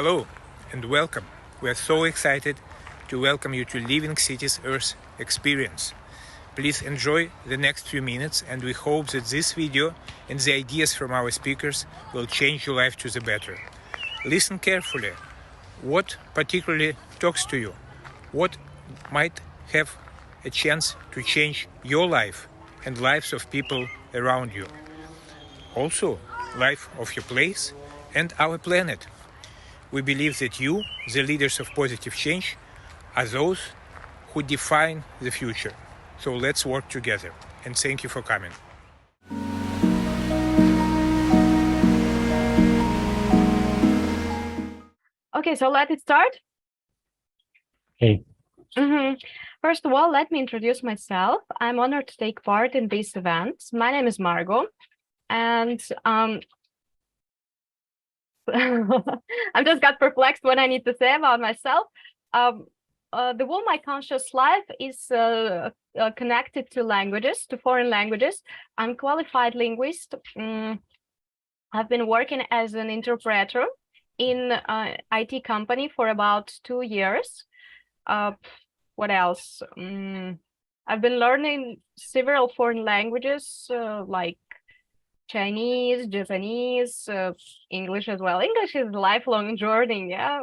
Hello and welcome. We are so excited to welcome you to Living Cities Earth experience. Please enjoy the next few minutes, and we hope that this video and the ideas from our speakers will change your life to the better. Listen carefully. What particularly talks to you? What might have a chance to change your life and lives of people around you? Also, life of your place and our planet. We believe that you, the leaders of positive change, are those who define the future. So let's work together. And thank you for coming. Okay, so let's start. Okay. First of all, let me introduce myself. I'm honored to take part in this event. My name is Margot, and I just got perplexed what I need to say about myself. The whole my conscious life is connected to languages, to foreign languages. I'm a qualified linguist. I've been working as an interpreter in an IT company for about 2 years. What else? I've been learning several foreign languages like Chinese, Japanese, English as well. English is a lifelong journey. Yeah,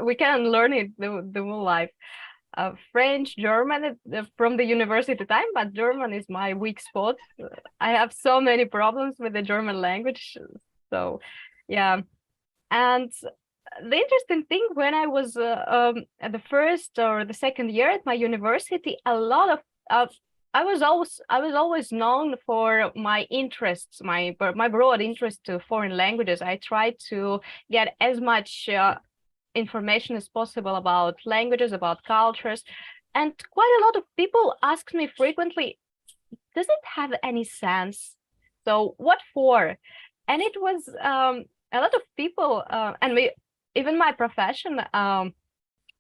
we can learn it the whole life. French, German from the university time, but German is my weak spot. I have so many problems with the German language. So, yeah. And the interesting thing, when I was at the first or the second year at my university, a lot of I was always known for my interests, my broad interest to foreign languages. I tried to get as much information as possible about languages, about cultures, and quite a lot of people ask me frequently, does it have any sense? So what for? And it was a lot of people, and even my profession,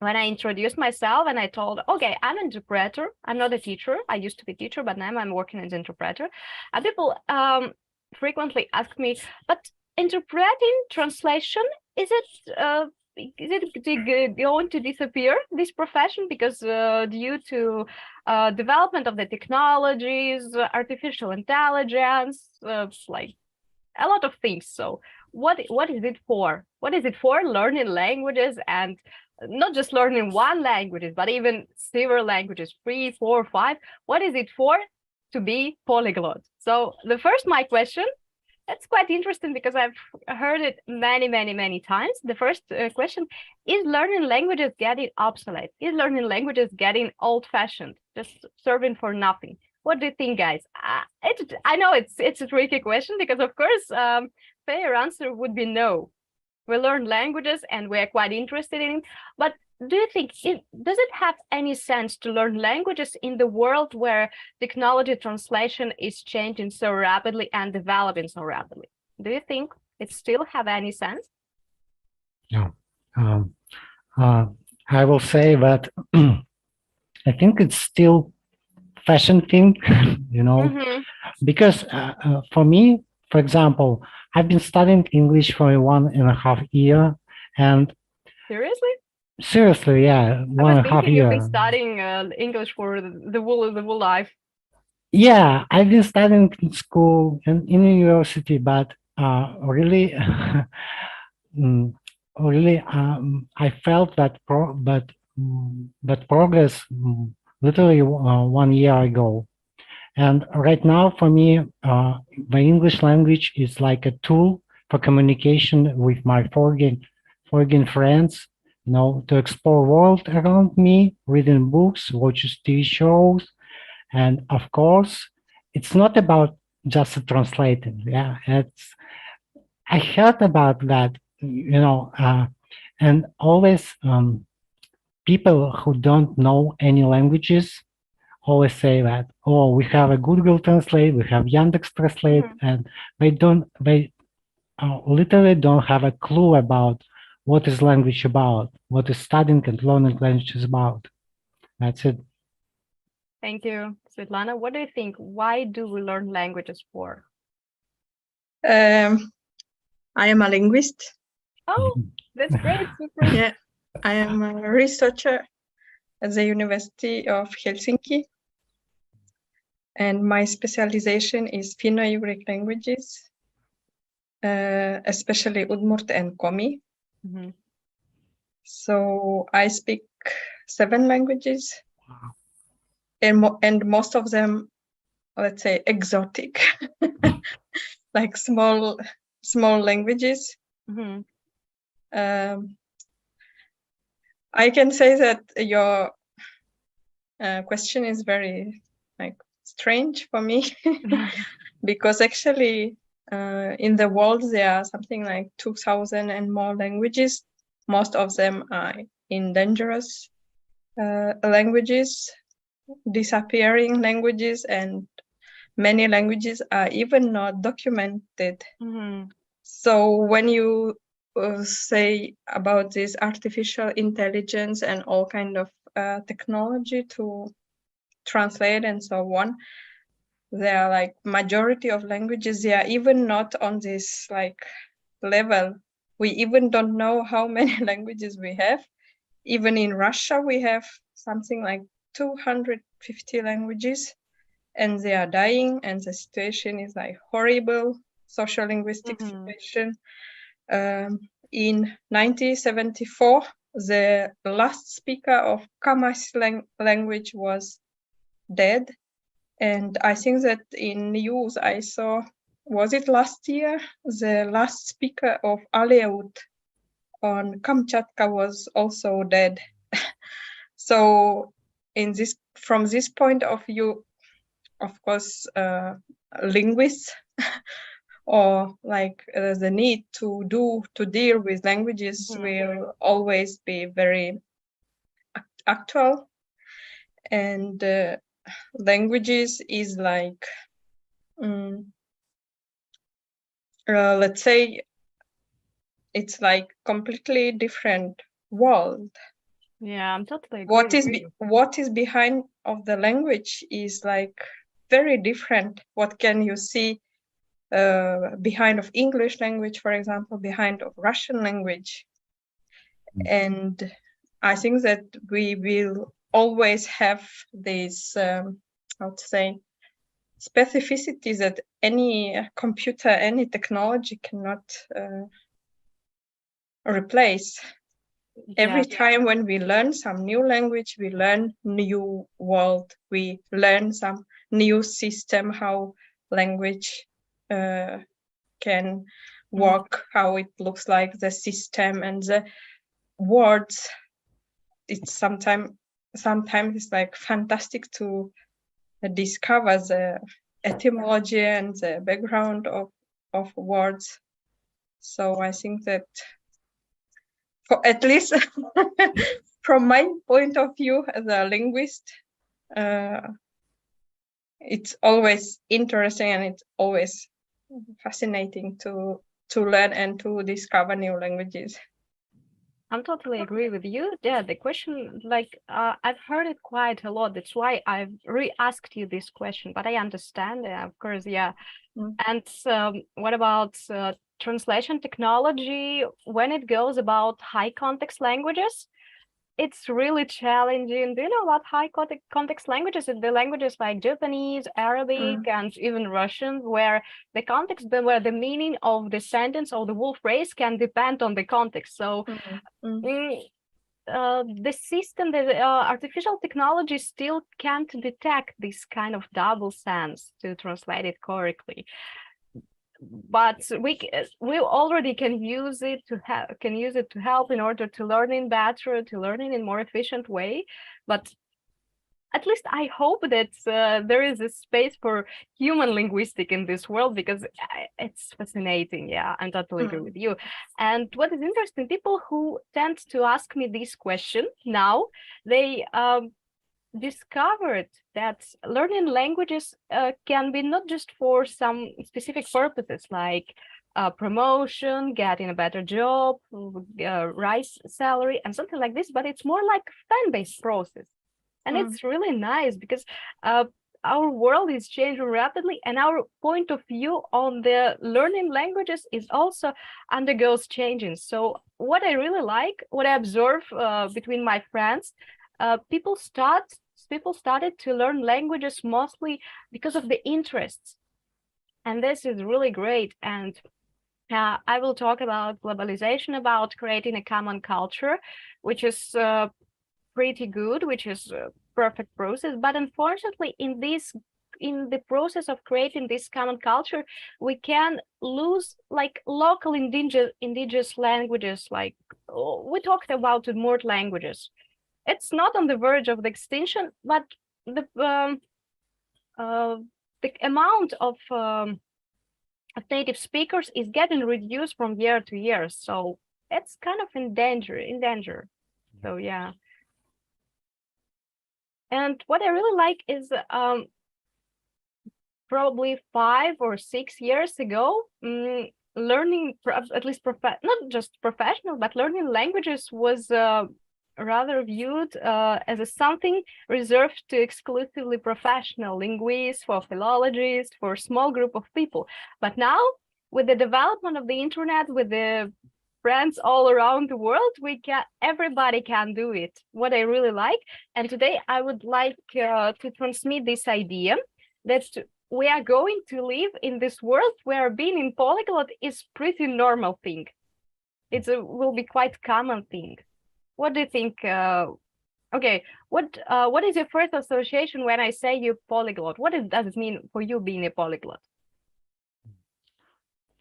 when I introduced myself and I told, okay, I'm an interpreter, I'm not a teacher. I used to be a teacher, but now I'm working as an interpreter. And people frequently ask me, but interpreting, translation, is it going to disappear, this profession, because due to development of the technologies, artificial intelligence, like a lot of things. So what is it for? What is it for? Learning languages, and not just learning one language, but even several languages, 3, 4, 5. What is it for? To be polyglot. So the first, my question, that's quite interesting because I've heard it many times. The first question, is learning languages getting obsolete? Is learning languages getting old-fashioned, just serving for nothing? What do you think, guys? I know it's a tricky question because, of course, fair answer would be no. We learn languages and we are quite interested in it. But do you think, does it have any sense to learn languages in the world where technology translation is changing so rapidly and developing so rapidly? Do you think it still have any sense? Yeah. I will say that I think it's still fashion thing, you know, because for me, for example, I've been studying English for 1.5 years, and seriously, yeah, 1.5 years. You've been studying English for the whole life. Yeah, I've been studying in school and in university, but really, I felt that progress literally 1 year ago. And right now, for me, the English language is like a tool for communication with my foreign friends, you know, to explore world around me, reading books, watching TV shows. And of course, it's not about just translating. Yeah, I heard about that, you know, and always people who don't know any languages always say that, oh, we have a Google Translate, we have Yandex Translate, and they literally don't have a clue about what is language about, what is studying and learning language is about. That's it. Thank you, Svetlana. What do you think? Why do we learn languages for? I am a linguist. Oh, That's great. Super. Yeah, I am a researcher at the University of Helsinki, and my specialization is Finno-Ugric languages, especially Udmurt and Komi. Mhm. So I speak 7 languages, Wow. and most of them, let's say, exotic, like small languages. Mhm. I can say that your question is very strange for me because actually in the world there are something like 2,000 and more languages. Most of them are endangered languages, disappearing languages, and many languages are even not documented. Mhm. So when you say about this artificial intelligence and all kind of technology to translate and so on, there are like majority of languages, they are even not on this like level. We even don't know how many languages we have. Even in Russia, we have something like 250 languages, and they are dying, and the situation is like horrible social linguistic situation. In 1974, the last speaker of Kamas language was dead. And I think that in news I saw, was it last year, the last speaker of Aleut on Kamchatka was also dead. So from this point of view, of course, linguists or like the need to deal with languages will always be very actual. And languages is like let's say it's like completely different world. Yeah, I'm totally agree. What is behind of the language is like very different. What can you see behind of English language, for example, behind of Russian language? And I think that we will always have this how to say specificities that any computer, any technology cannot replace. Every time when we learn some new language, we learn new world, we learn some new system, how language can work, how it looks like, the system and the words. It's sometimes it's like fantastic to discover the etymology and the background of words. So I think that for at least from my point of view as a linguist, it's always interesting and it's always fascinating to learn and to discover new languages. I'm totally agree with you. Yeah, the question, like, I've heard it quite a lot. That's why I've re-asked you this question, but I understand, of course, yeah. And what about translation technology when it goes about high context languages? It's really challenging. Do you know about high context languages? The languages like Japanese, Arabic, and even Russian, where the context, where the meaning of the sentence or the whole phrase can depend on the context. So the system, the artificial technology still can't detect this kind of double sense to translate it correctly. But we already can use it to help in order to learning better, to learning in more efficient way. But at least I hope that there is a space for human linguistic in this world, because it's fascinating. Yeah, I totally agree with you. And what is interesting, people who tend to ask me this question now, they discovered that learning languages can be not just for some specific purposes like promotion, getting a better job, rise salary and something like this, but it's more like a fan-based process. And it's really nice because our world is changing rapidly, and our point of view on the learning languages is also undergoes changes. So what I really like, what I observe between my friends, people started to learn languages mostly because of the interests, and this is really great. And I will talk about globalization, about creating a common culture, which is pretty good, which is a perfect process. But unfortunately, in the process of creating this common culture, we can lose like local indigenous languages. Like we talked about the Mord languages. It's not on the verge of the extinction, but the amount of native speakers is getting reduced from year to year, so it's kind of in danger. So yeah. And what I really like is probably 5 or 6 years ago, learning, at least not just professional, but learning languages was rather viewed as a something reserved to exclusively professional linguists, for philologists, for a small group of people. But now, with the development of the internet, with the friends all around the world, everybody can do it, what I really like. And today I would like to transmit this idea that we are going to live in this world where being in polyglot is pretty normal thing. Will be quite common thing. What do you think? Okay, what is your first association when I say you polyglot? Does it mean for you being a polyglot?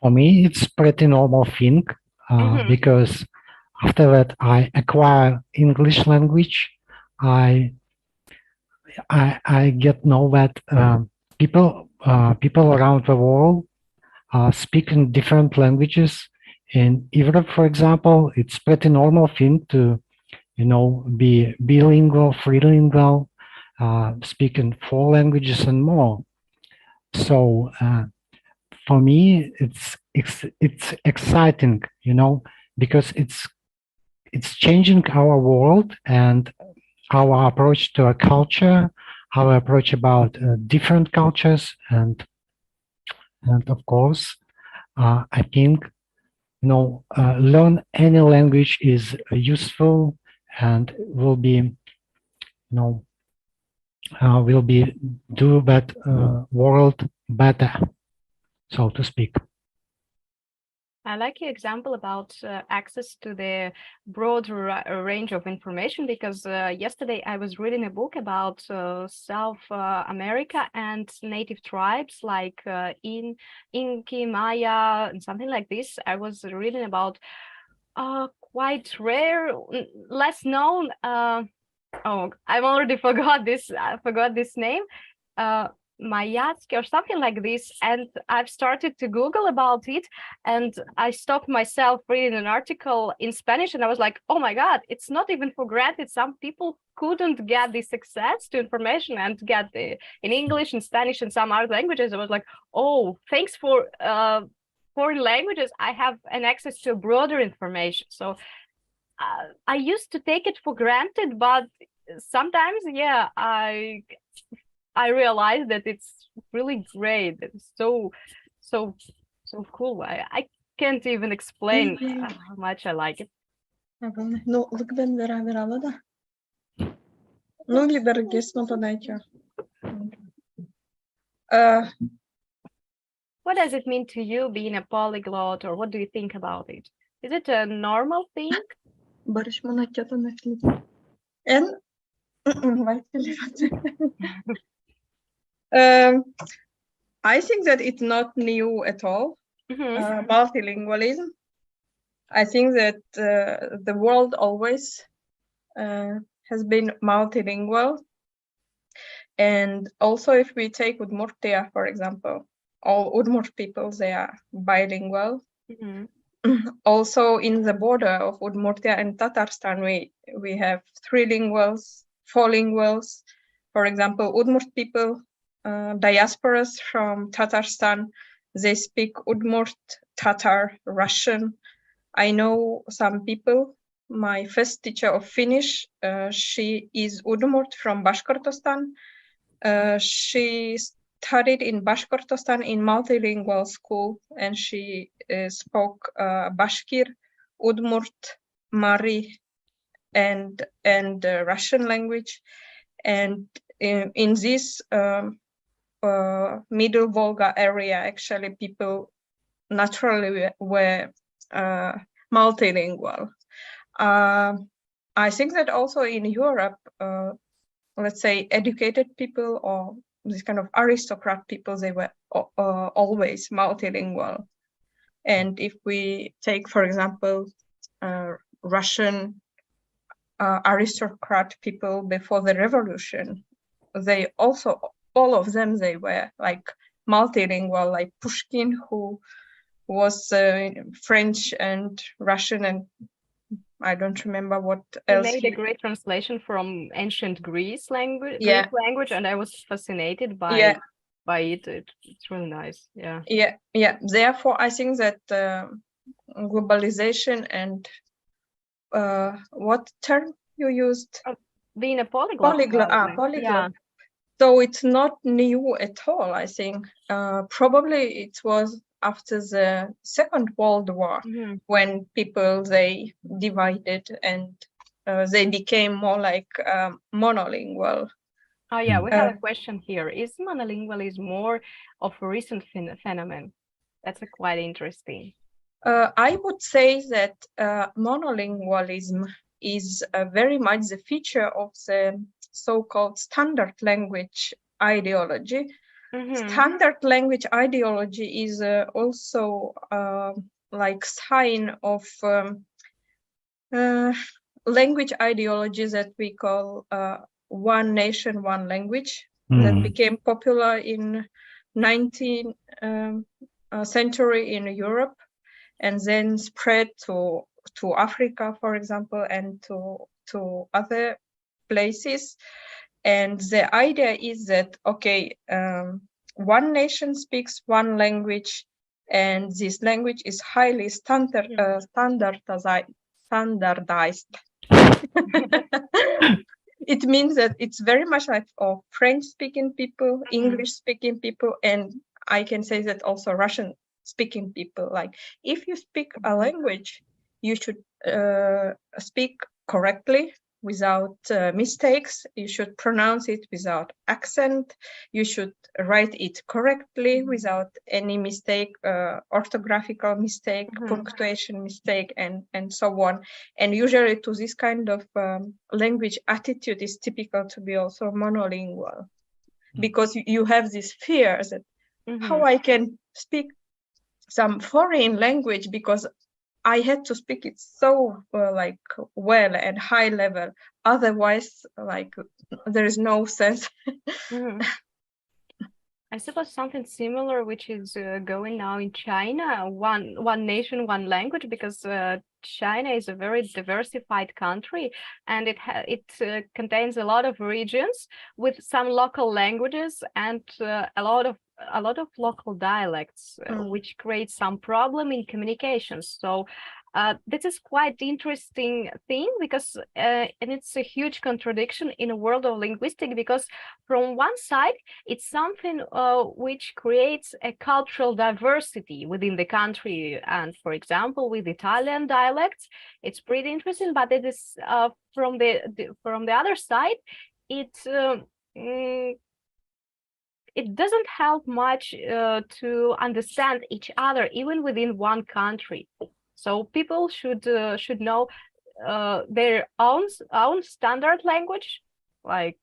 For me, it's pretty normal thing because after that I acquire English language. I get know that people around the world speak in different languages. In Europe, for example, it's pretty normal thing to be bilingual, trilingual, speak in 4 languages and more. So for me, it's exciting, because it's changing our world and our approach to a culture, our approach about different cultures, and of course, I think learn any language is useful and will be do that world better, so to speak. I like your example about access to the broad range of information, because yesterday I was reading a book about South America and native tribes like Inki, Maya, and something like this. I was reading about quite rare, less known. Oh, I've already forgot this name. Mayatsky or something like this, and I've started to Google about it, and I stopped myself reading an article in Spanish, and I was like, oh my God, it's not even for granted. Some people couldn't get this access to information and get in English and Spanish and some other languages. I was like, oh, thanks for foreign languages, I have an access to broader information. So I used to take it for granted, but sometimes, yeah, I realized that it's really great. It's so cool. I can't even explain how much I like it. Ну, да. Ну, или дорогесно подайте. What does it mean to you being a polyglot, or what do you think about it? Is it a normal thing? Barış Manatya на клипе. And I think that it's not new at all. Multilingualism. I think that the world always has been multilingual. And also, if we take Udmurtia, for example, all Udmurt people, they are bilingual. Also, in the border of Udmurtia and Tatarstan, we have 3 linguals, 4 linguals. For example, Udmurt people, diasporas from Tatarstan, they speak Udmurt, Tatar, Russian. I know some people. My first teacher of Finnish, she is Udmurt from Bashkortostan. She studied in Bashkortostan in multilingual school, and she spoke Bashkir, Udmurt, Mari, and Russian language. And in this Middle Volga area, actually, people naturally were multilingual. I think that also in Europe, let's say educated people or this kind of aristocrat people, they were always multilingual. And if we take, for example, Russian aristocrat people before the revolution, they also, all of them, they were like multilingual, like Pushkin, who was French and Russian, and I don't remember what else. He made a great translation from ancient Greece language, Yeah. Greek language, and I was fascinated by Yeah. by it. It's really nice. Yeah. Yeah. Therefore, I think that globalization and what term you used? Being a polyglot. Polyglot. Yeah. So it's not new at all, I think. Probably it was after the Second World War, when people, they divided and they became more like monolingual. Oh yeah, we have a question here. Is monolingualism more of a recent phenomenon? That's quite interesting. I would say that monolingualism is very much the feature of the so-called standard language ideology. Standard language ideology is also like sign of language ideology that we call one nation, one language, that became popular in 19th century in Europe, and then spread to Africa, for example, and to other places. And the idea is that, okay, one nation speaks one language, and this language is highly standardized. It means that it's very much like of French-speaking people, English-speaking people, and I can say that also Russian-speaking people. Like, if you speak a language, you should speak correctly, without mistakes. You should pronounce it without accent. You should write it correctly without any mistake, orthographical mistake, punctuation mistake, and so on. And usually to this kind of language attitude is typical to be also monolingual, because you have this fear that how I can speak some foreign language because I had to speak it so like well and high level. Otherwise, like there is no sense. I suppose something similar, which is going now in China, one nation, one language, because China is a very diversified country, and it contains a lot of regions with some local languages and a lot of local dialects, which creates some problem in communications. So this is quite interesting thing, because and it's a huge contradiction in a world of linguistics, because from one side it's something which creates a cultural diversity within the country, and for example with Italian dialects it's pretty interesting, but it is from the other side it doesn't help much to understand each other even within one country. So people should know their own standard language, like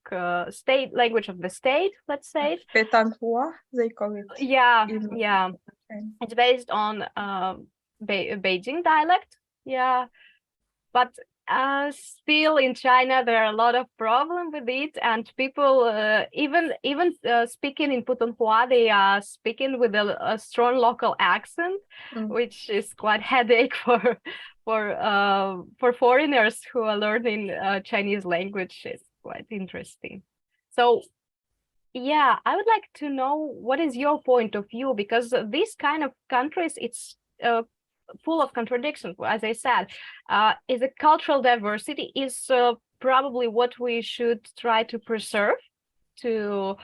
state language of the state, let's say. Petanhua, they call it. Yeah. It's based on Beijing dialect. Yeah, but still in China there are a lot of problems with it, and people even speaking in Putonghua, they are speaking with a strong local accent, which is quite headache for foreigners who are learning Chinese language. It's quite interesting. So yeah, I would like to know what is your point of view, because these kind of countries, it's full of contradictions. As I said, is a cultural diversity is probably what we should try to preserve, to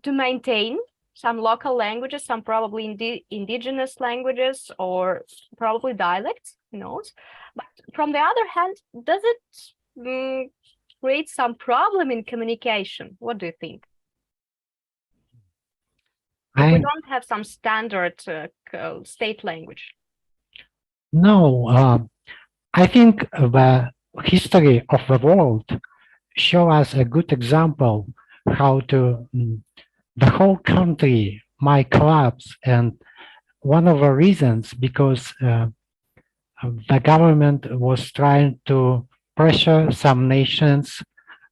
maintain some local languages, some probably indigenous languages or probably dialects, who knows? But from the other hand, does it create some problem in communication? What do you think? If we don't have some standard state language. No, I think the history of the world show us a good example how to the whole country might collapse, and one of the reasons because the government was trying to pressure some nations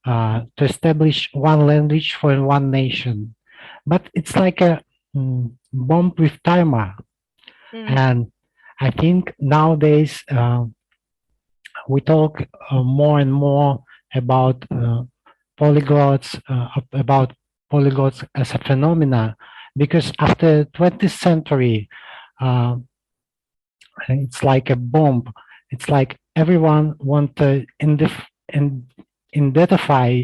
to establish one language for one nation, but it's like a bomb with timer. And I think nowadays we talk more and more about polyglots as a phenomena, because after 20th century, it's like a bomb. It's like everyone want to identify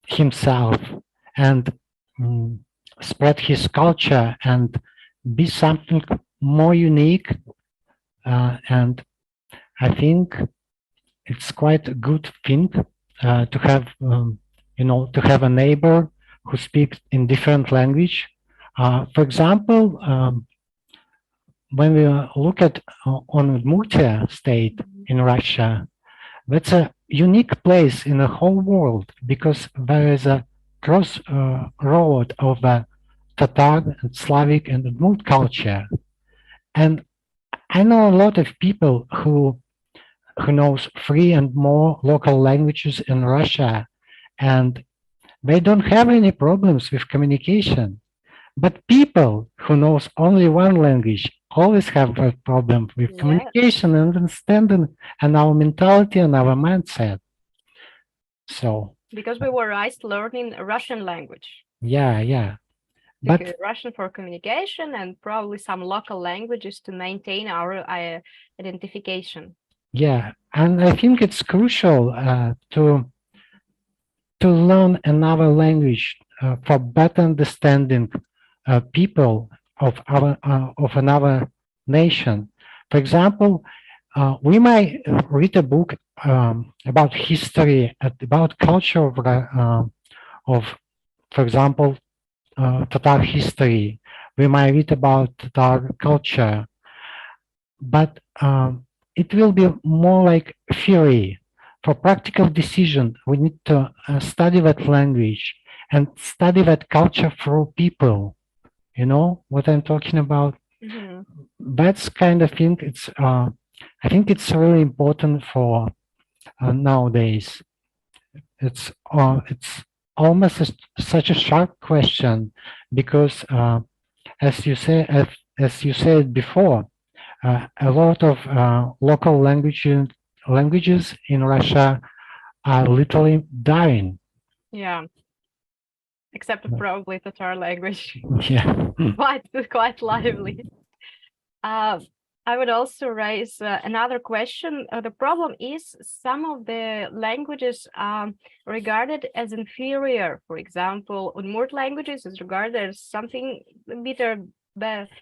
himself and spread his culture and be something more unique, and I think it's quite a good thing to have to have a neighbor who speaks in different language. For example, when we look at on Udmurtia state in Russia, that's a unique place in the whole world because there is a crossroad of Tatar and Slavic and Udmurt culture. And I know a lot of people who knows 3 and more local languages in Russia, and they don't have any problems with communication. But people who knows only one language always have a problem with communication and understanding and our mentality and our mindset. So because we were raised learning Russian language. Yeah. But Russian for communication and probably some local languages to maintain our identification. Yeah, and I think it's crucial to learn another language for better understanding people of another nation. For example, we might read a book about history, about culture of, for example, Tatar history. We might read about Tatar culture, but it will be more like theory. For practical decision, we need to study that language and study that culture through people. You know what I'm talking about? That's kind of thing. It's I think it's really important for nowadays. It's almost such a sharp question because as you said before, a lot of local languages in Russia are literally dying. Yeah, except probably Tatar language. Yeah, quite lively. I would also raise another question. The problem is some of the languages are regarded as inferior. For example, Udmurt languages is regarded as something bitter,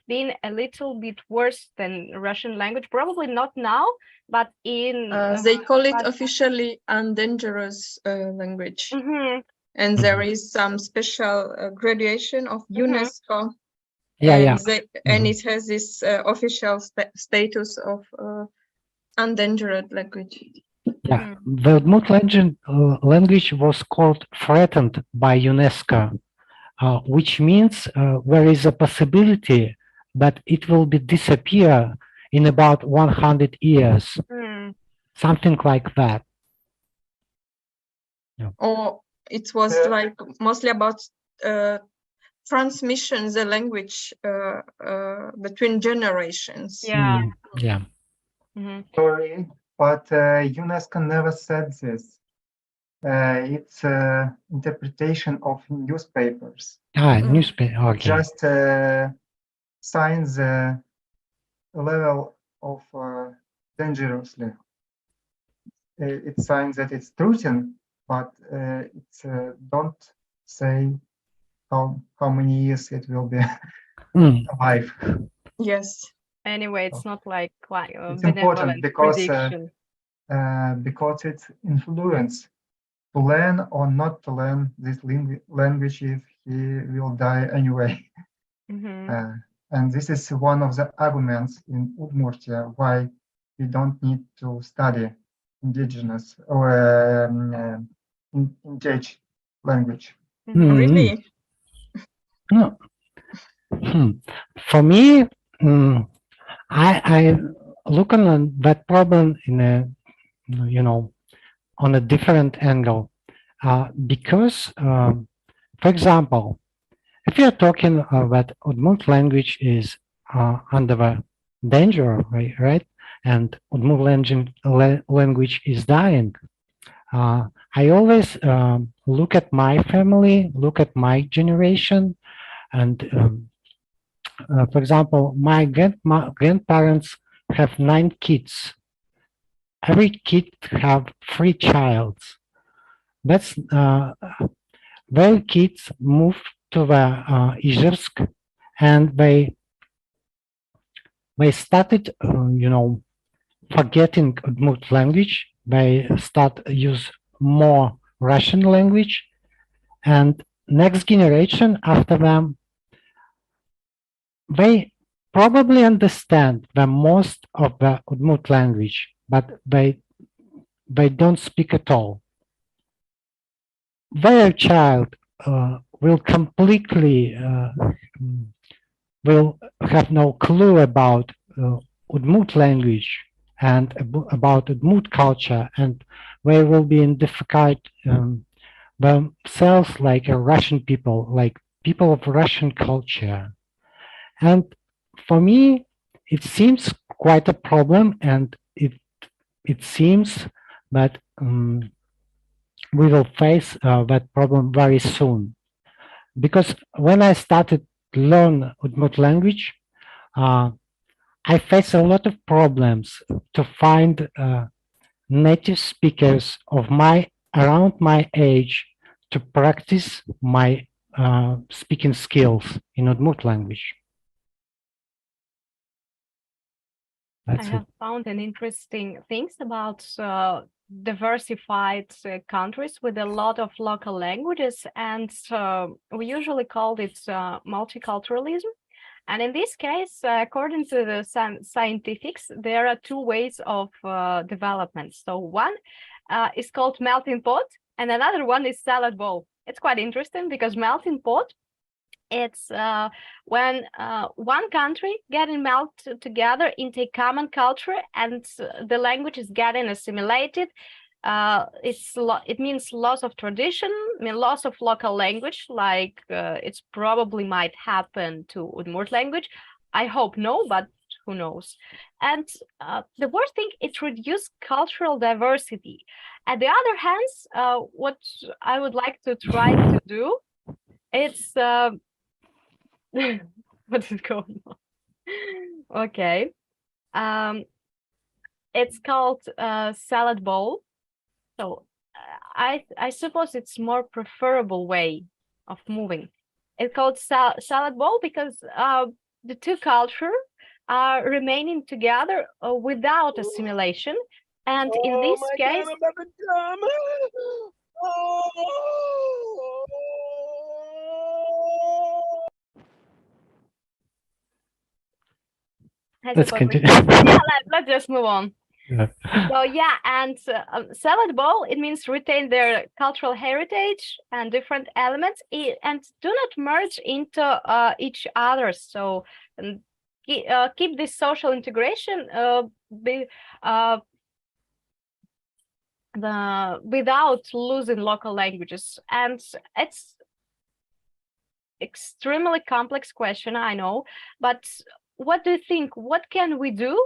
being a little bit worse than Russian language. Probably not now, but in they call it officially endangered language, and there is some special graduation of UNESCO. And it has this official status of endangered language. Yeah, the Udmurt language was called threatened by UNESCO, which means there is a possibility that it will disappear in about 100 years, something like that. Yeah. Or it was like mostly about transmission the language between generations. Yeah. Sorry, but UNESCO never said this. It's interpretation of newspapers. Newspaper. Okay. Just sign the level of dangerously. it signs that it's truthing, but it's don't say how many years it will be Mm. alive. Yes. Anyway, it's not like quite It's benevolent important because prediction. it's influence to learn or not to learn this language if he will die anyway. And this is one of the arguments in Udmurtia why we don't need to study indigenous or engaged language. Really? No. For me, I look on that problem in a, on a different angle, because, for example, if you're talking that Udmurt language is under the danger, right? And Udmurt language is dying. I always look at my family, look at my generation, and for example, my grandparents have 9 kids. Every kid have 3 childs. That's their kids moved to the Izhirsk, and they started, forgetting Udmurt language. They start use more Russian language, and next generation after them, they probably understand the most of the Udmurt language, but they don't speak at all. Their child will completely will have no clue about Udmurt language and about Udmurt culture, and they will be in difficult themselves like a Russian people, like people of Russian culture. And for me, it seems quite a problem, and it seems that we will face that problem very soon. Because when I started to learn Udmurt language, I face a lot of problems to find native speakers of around my age to practice my speaking skills in Udmurt language. I have found an interesting things about diversified countries with a lot of local languages, and we usually call it multiculturalism. And in this case, according to the scientifics, there are 2 ways of development. So one is called melting pot, and another one is salad bowl. It's quite interesting because melting pot, it's when one country getting melted together into a common culture, and the language is getting assimilated. It means loss of tradition, loss of local language, like it's probably might happen to Udmurt language. I hope no, but who knows. And the worst thing, it reduced cultural diversity. At the other hand, what I would like to try to do, it's what is going on? Okay. It's called salad bowl. So I suppose it's more preferable way of moving. It's called salad bowl because the 2 cultures are remaining together without assimilation. And in this case, let's continue. Yeah, let's just move on. Yeah. So yeah, and salad bowl, it means retain their cultural heritage and different elements, and do not merge into each other. So keep this social integration without losing local languages. And it's extremely complex question, I know, but what do you think? What can we do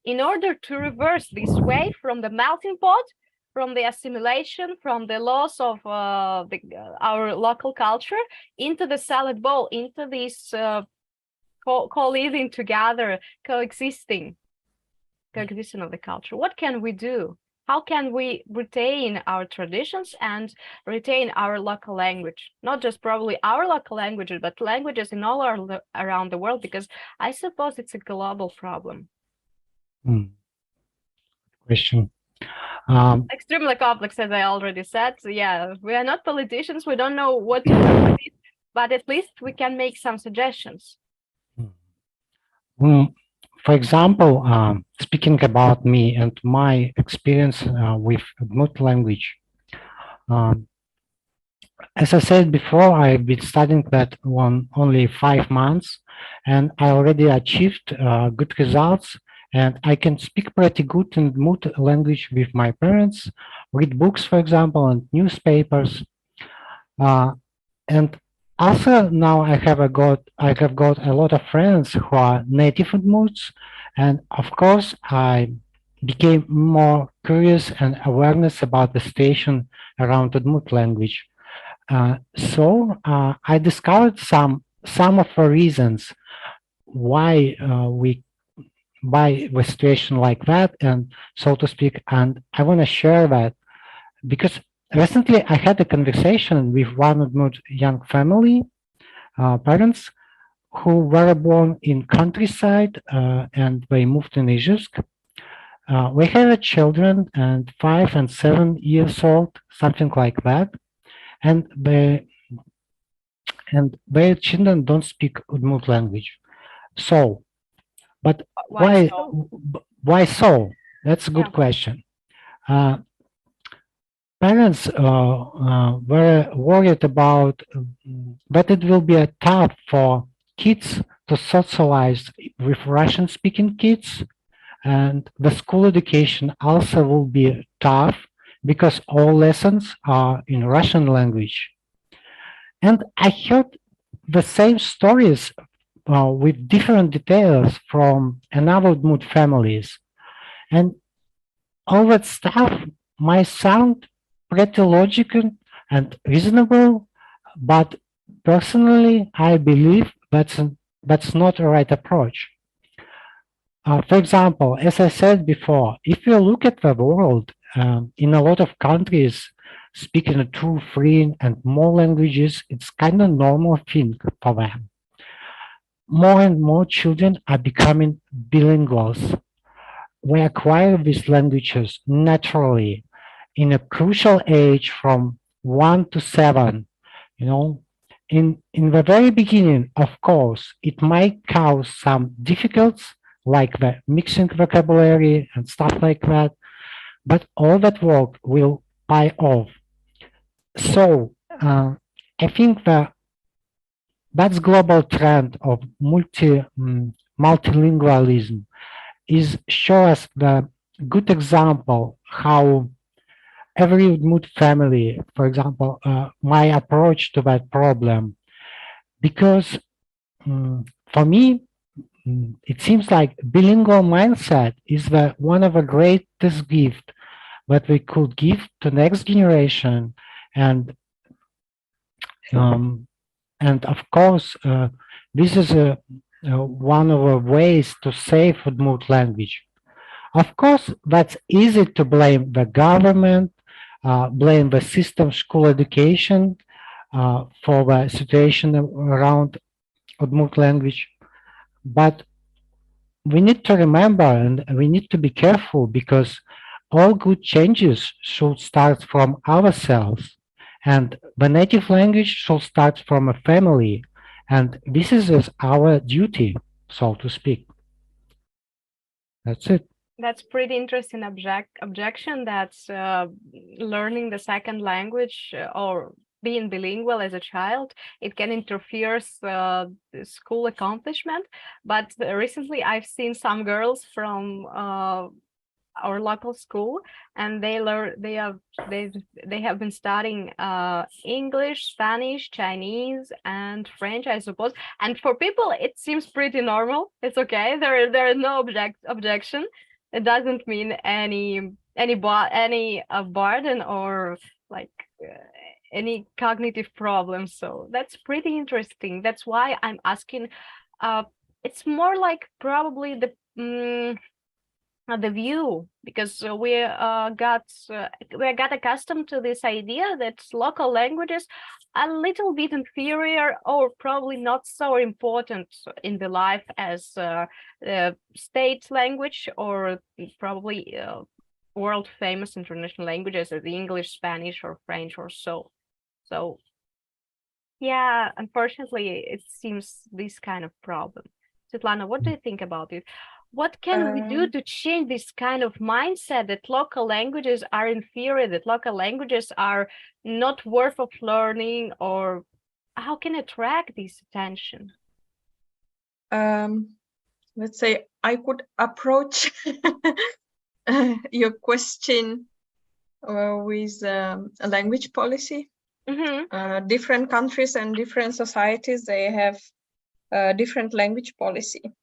in order to reverse this way from the melting pot, from the assimilation, from the loss of our local culture into the salad bowl, into this co-living together, coexisting of the culture? What can we do? how can we retain our traditions and retain our local language? Not just probably our local languages, but languages in all around the world, because I suppose it's a global problem. Question. Extremely complex, as I already said. So yeah, we are not politicians. We don't know what to do with it, but at least we can make some suggestions. For example, speaking about me and my experience with Udmurt language, as I said before, I've been studying that one only 5 months, and I already achieved good results. And I can speak pretty good in Udmurt language with my parents, read books, for example, and newspapers. And also now I have got a lot of friends who are native Udmurts, and of course I became more curious and awareness about the situation around Udmurt language. So I discovered some of the reasons why the situation like that, and so to speak, and I want to share that because recently I had a conversation with one of my young family parents who were born in countryside and they moved in Izhevsk. We have children and 5 and 7 years old, something like that, and their children don't speak Udmurt language. So, but why so? That's a good question. Parents were worried about that it will be tough for kids to socialize with Russian-speaking kids, and the school education also will be tough because all lessons are in Russian language. And I heard the same stories with different details from another Udmurt families. And all that stuff might sound pretty logical and reasonable, but personally, I believe that's not the right approach. For example, as I said before, if you look at the world, in a lot of countries, speaking 2, 3, and more languages, it's kind of normal thing for them. More and more children are becoming bilinguals. We acquire these languages naturally in a crucial age from 1 to 7. You know, in the very beginning, of course, it might cause some difficulties, like the mixing vocabulary and stuff like that, but all that work will pay off. So I think that's global trend of multilingualism is show us the good example how every Udmurt family, for example, my approach to that problem, because for me, it seems like bilingual mindset is one of the greatest gift that we could give to next generation, and of course, this is one of the ways to save Udmurt language. Of course, that's easy to blame the government, blame the system, school education for the situation around Udmurt language. But we need to remember and we need to be careful because all good changes should start from ourselves. And the native language should start from a family. And this is our duty, so to speak. That's it. That's pretty interesting objection. That's learning the second language or being bilingual as a child, it can interfere the school accomplishment. But recently I've seen some girls from our local school, and they have been studying English, Spanish, Chinese, and French, I suppose. And for people, it seems pretty normal. It's okay. There is no objection. It doesn't mean any burden or like any cognitive problems. So that's pretty interesting. That's why I'm asking. It's more like probably the view, because we got accustomed to this idea that local languages are a little bit inferior or probably not so important in the life as state language, or probably world famous international languages as English, Spanish, or French, or so. So yeah, unfortunately, it seems this kind of problem. Svetlana, what do you think about it? What can we do to change this kind of mindset that local languages are inferior, that local languages are not worth of learning, or how can attract this attention? Let's say I could approach your question with a language policy. Different countries and different societies, they have different language policy,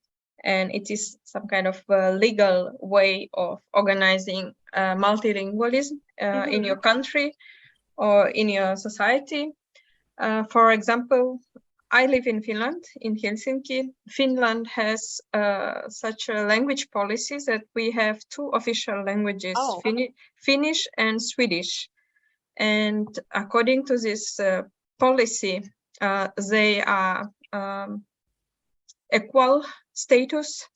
and it is some kind of legal way of organizing multilingualism in your country or in your society. For example, I live in Finland, in Helsinki. Finland has such a language policy that we have two official languages, Finnish and Swedish. And according to this policy, they are equal status.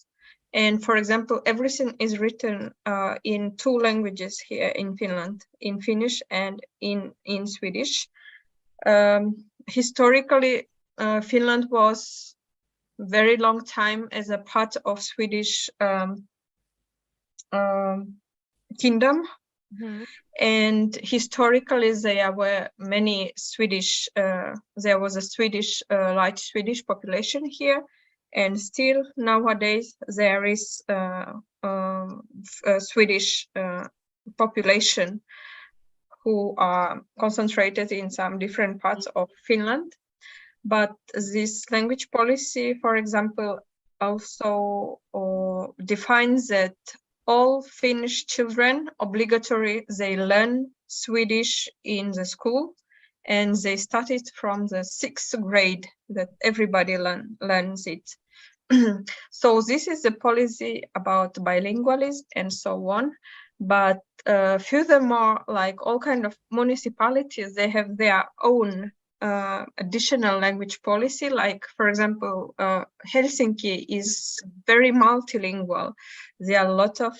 And for example, everything is written in two languages here in Finland, in Finnish and in Swedish. Historically, Finland was very long time as a part of Swedish kingdom. And historically, there were many Swedish, there was a Swedish, large Swedish population here. And still nowadays there is a Swedish population who are concentrated in some different parts of Finland. But this language policy, for example, also defines that all Finnish children obligatory, they learn Swedish in the school, and they started from the 6th grade that everybody learns it. So this is the policy about bilingualism and so on. But furthermore, like all kind of municipalities, they have their own additional language policy. Like, for example, Helsinki is very multilingual. There are a lot of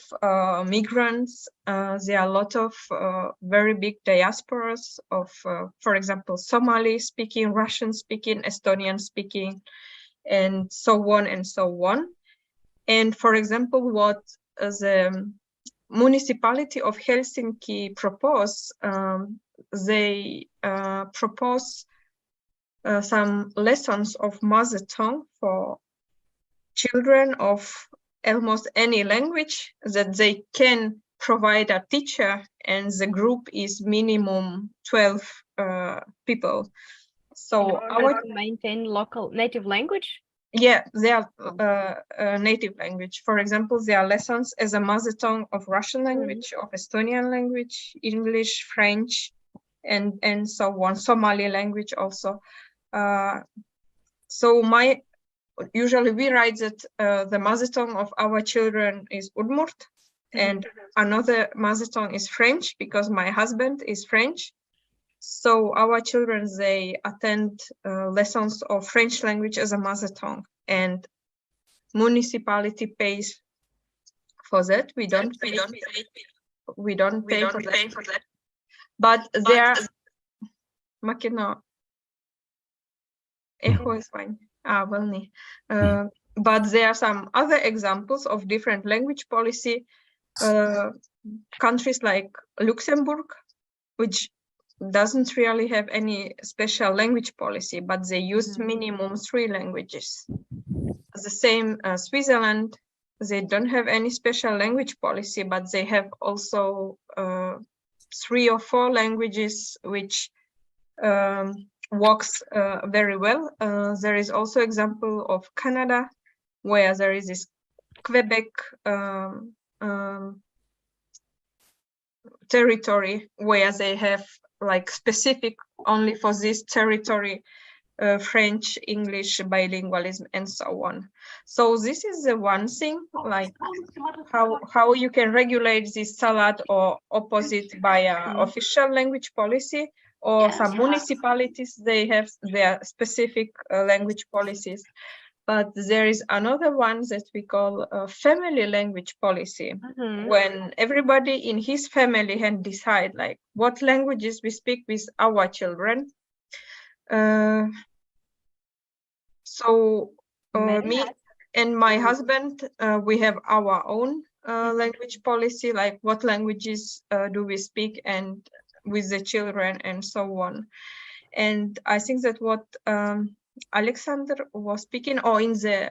migrants. There are a lot of very big diasporas of, for example, Somali speaking, Russian speaking, Estonian speaking, and so on and so on. And for example, what the municipality of Helsinki propose, they propose some lessons of mother tongue for children of almost any language, that they can provide a teacher, and the group is minimum 12 people. So our maintain local native language. Yeah, they are native language. For example, there are lessons as a mother tongue of Russian language, of Estonian language, English, French, and so on. Somali language also. So usually we write that the mother tongue of our children is Udmurt, and another mother tongue is French, because my husband is French. So our children, they attend lessons of French language as a mother tongue, and municipality pays for that. We don't pay for that. But there, Makino, echo is fine. But there are some other examples of different language policy. Countries like Luxembourg, which doesn't really have any special language policy, but they use minimum 3 languages. The same Switzerland, they don't have any special language policy, but they have also 3 or 4 languages which works very well. There is also example of Canada, where there is this Quebec territory, where they have like specific only for this territory French, English, bilingualism, and so on. So this is the one thing, like how you can regulate this salad or opposite by official language policy, or some municipalities, they have their specific language policies. But there is another one that we call a family language policy, when everybody in his family can decide like what languages we speak with our children. So me and my husband, we have our own language policy, like what languages do we speak and with the children and so on. And I think that what Alexander was speaking, or in the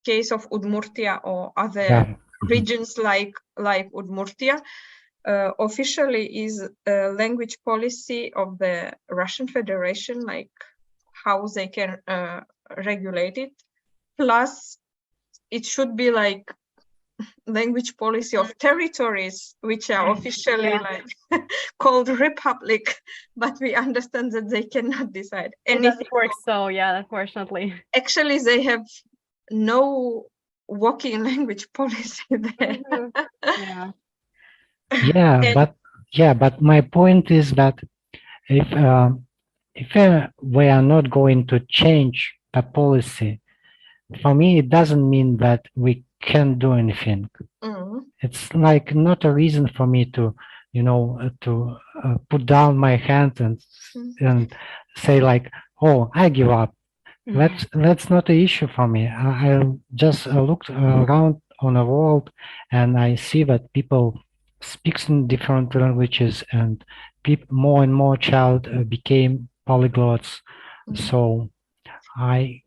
case of Udmurtia or other regions like Udmurtia, officially is a language policy of the Russian Federation, like how they can regulate it. Plus, it should be like language policy of territories, which are officially like called republic, but we understand that they cannot decide anything. It doesn't work so, yeah, unfortunately. Actually, they have no working language policy there. But my point is that if we are not going to change the policy, for me it doesn't mean that we can't do anything. It's like not a reason for me to, you know, to put down my hand and say like, oh, I give up. That's not an issue for me. I just looked around on the world and I see that people speak in different languages, and more and more child became polyglots. So I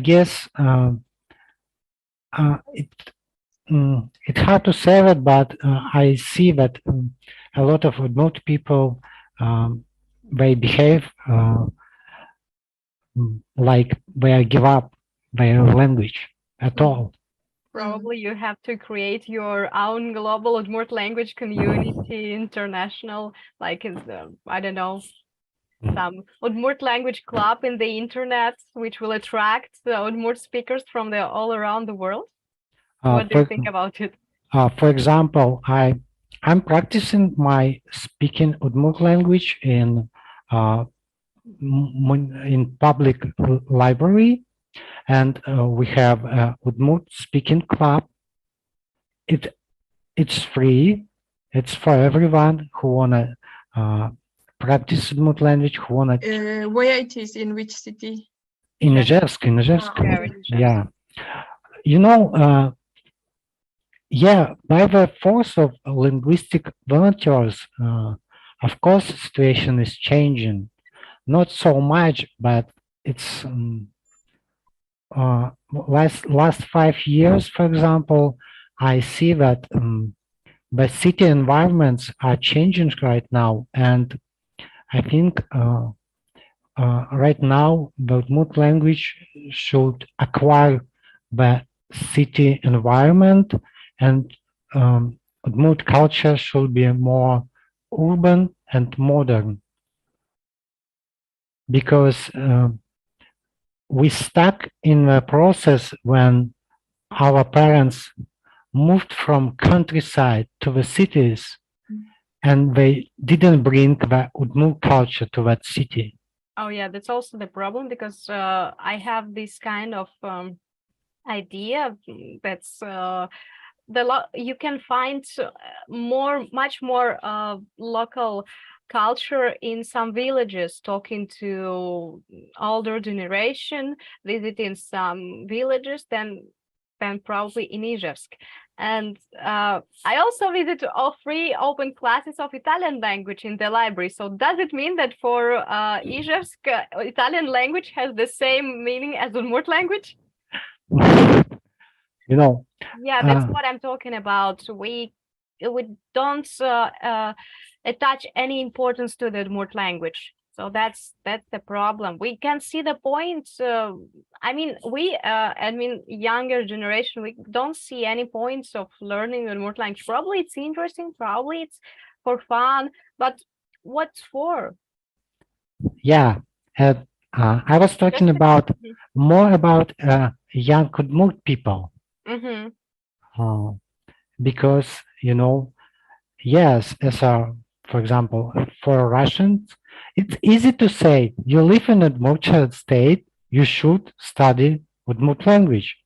guess it's hard to say that, but I see that a lot of Udmurt people they behave like they give up their language at all. Probably you have to create your own global Udmurt language community, international, like I don't know, some Udmurt language club in the internet, which will attract the Udmurt speakers from all around the world. What do you think about it? For example, I'm practicing my speaking Udmurt language in public library, and we have a Udmurt speaking club. It's free. It's for everyone who wanna practice Udmurt language. Who wanna? Where it is? In which city? In Ijevsk. Yeah. You know. Yeah, by the force of linguistic volunteers, of course, the situation is changing. Not so much, but it's last 5 years, for example, I see that the city environments are changing right now, and I think right now the Udmurt language should acquire the city environment, and Udmurt culture should be more urban and modern, because we stuck in the process when our parents moved from countryside to the cities, and they didn't bring the Udmurt culture to that city. Oh yeah, that's also the problem, because I have this kind of idea that's you can find much more local culture in some villages, talking to older generation, visiting some villages than probably in Ijevsk. And I also visit all free open classes of Italian language in the library. So does it mean that for Ijevsk, Italian language has the same meaning as Udmurt language? You know. Yeah, that's what I'm talking about. We don't attach any importance to the Udmurt language. So that's the problem. We can see the point. I mean, younger generation, we don't see any points of learning Udmurt language. Probably it's interesting. Probably it's for fun. But what for? Yeah, I was talking about more about young Udmurt people. Because, you know, yes, for example, for Russians, it's easy to say, you live in Udmurt state, you should study Udmurt language.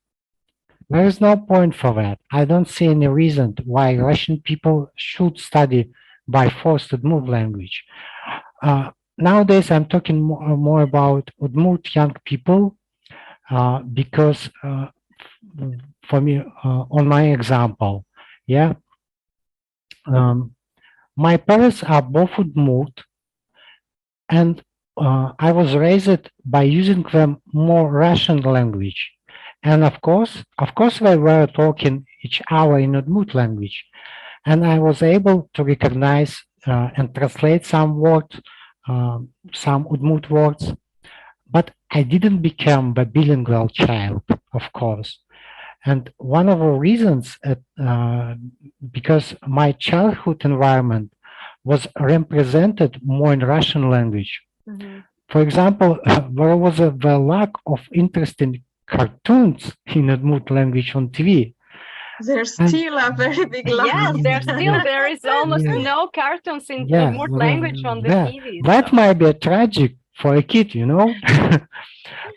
There is no point for that. I don't see any reason why Russian people should study by force Udmurt language. Nowadays, I'm talking more about Udmurt young people because for me, on my example, yeah, my parents are both Udmurt, and I was raised by using them more Russian language. And of course, they were talking each other in Udmurt language. And I was able to recognize and translate some words, some Udmurt words, but I didn't become a bilingual child, of course. And one of the reasons, because my childhood environment was represented more in Russian language. For example, there was the lack of interest in cartoons in Udmurt language on TV. There's still a very big lack. Yes, there is almost no cartoons in Udmurt language on the TV. That might be tragic for a kid, you know.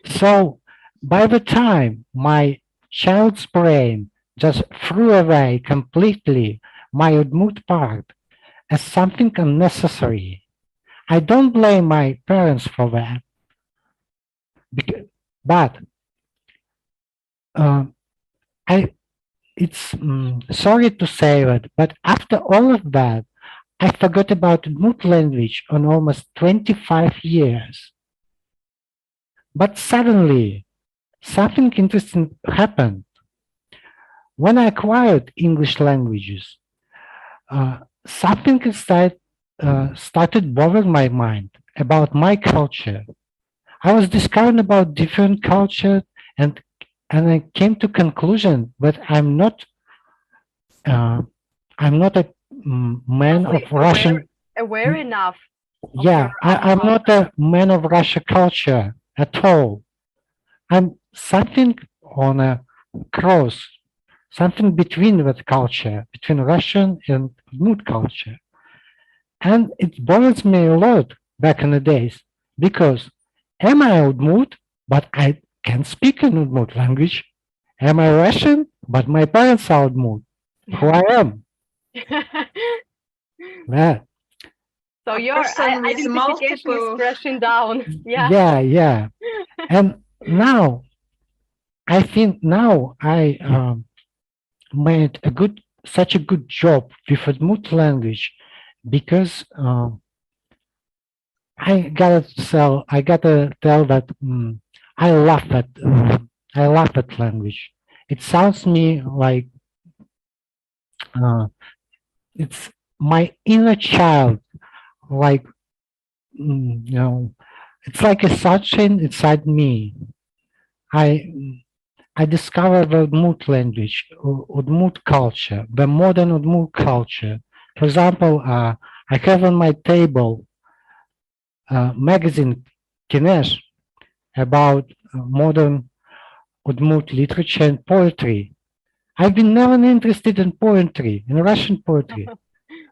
So by the time my child's brain just threw away completely my Udmurt part as something unnecessary, I don't blame my parents for that. But it's sorry to say it, but after all of that, I forgot about Udmurt language on almost 25 years. But suddenly, something interesting happened. When I acquired English languages, something started bothering my mind about my culture. I was discovering about different culture, and I came to conclusion that I'm not a man of Russian. Aware enough. Yeah, I'm not a man of Russian culture at all. I'm something on a cross, something between that culture, between Russian and Udmurt culture. And it bothers me a lot back in the days because am I Udmurt, but I can't speak in Udmurt language? Am I Russian, but my parents are Udmurt? Who I am? Yeah. So your identification is crashing down. Yeah. Yeah. And now, I think now I made such a good job with Udmurt language because I gotta tell that I love that language. It sounds me like it's my inner child, like you know, it's like a sunshine inside me. I discovered the Udmurt language, Udmurt culture, the modern Udmurt culture. For example, I have on my table magazine Kinesh about modern Udmurt literature and poetry. I've been never interested in poetry, in Russian poetry,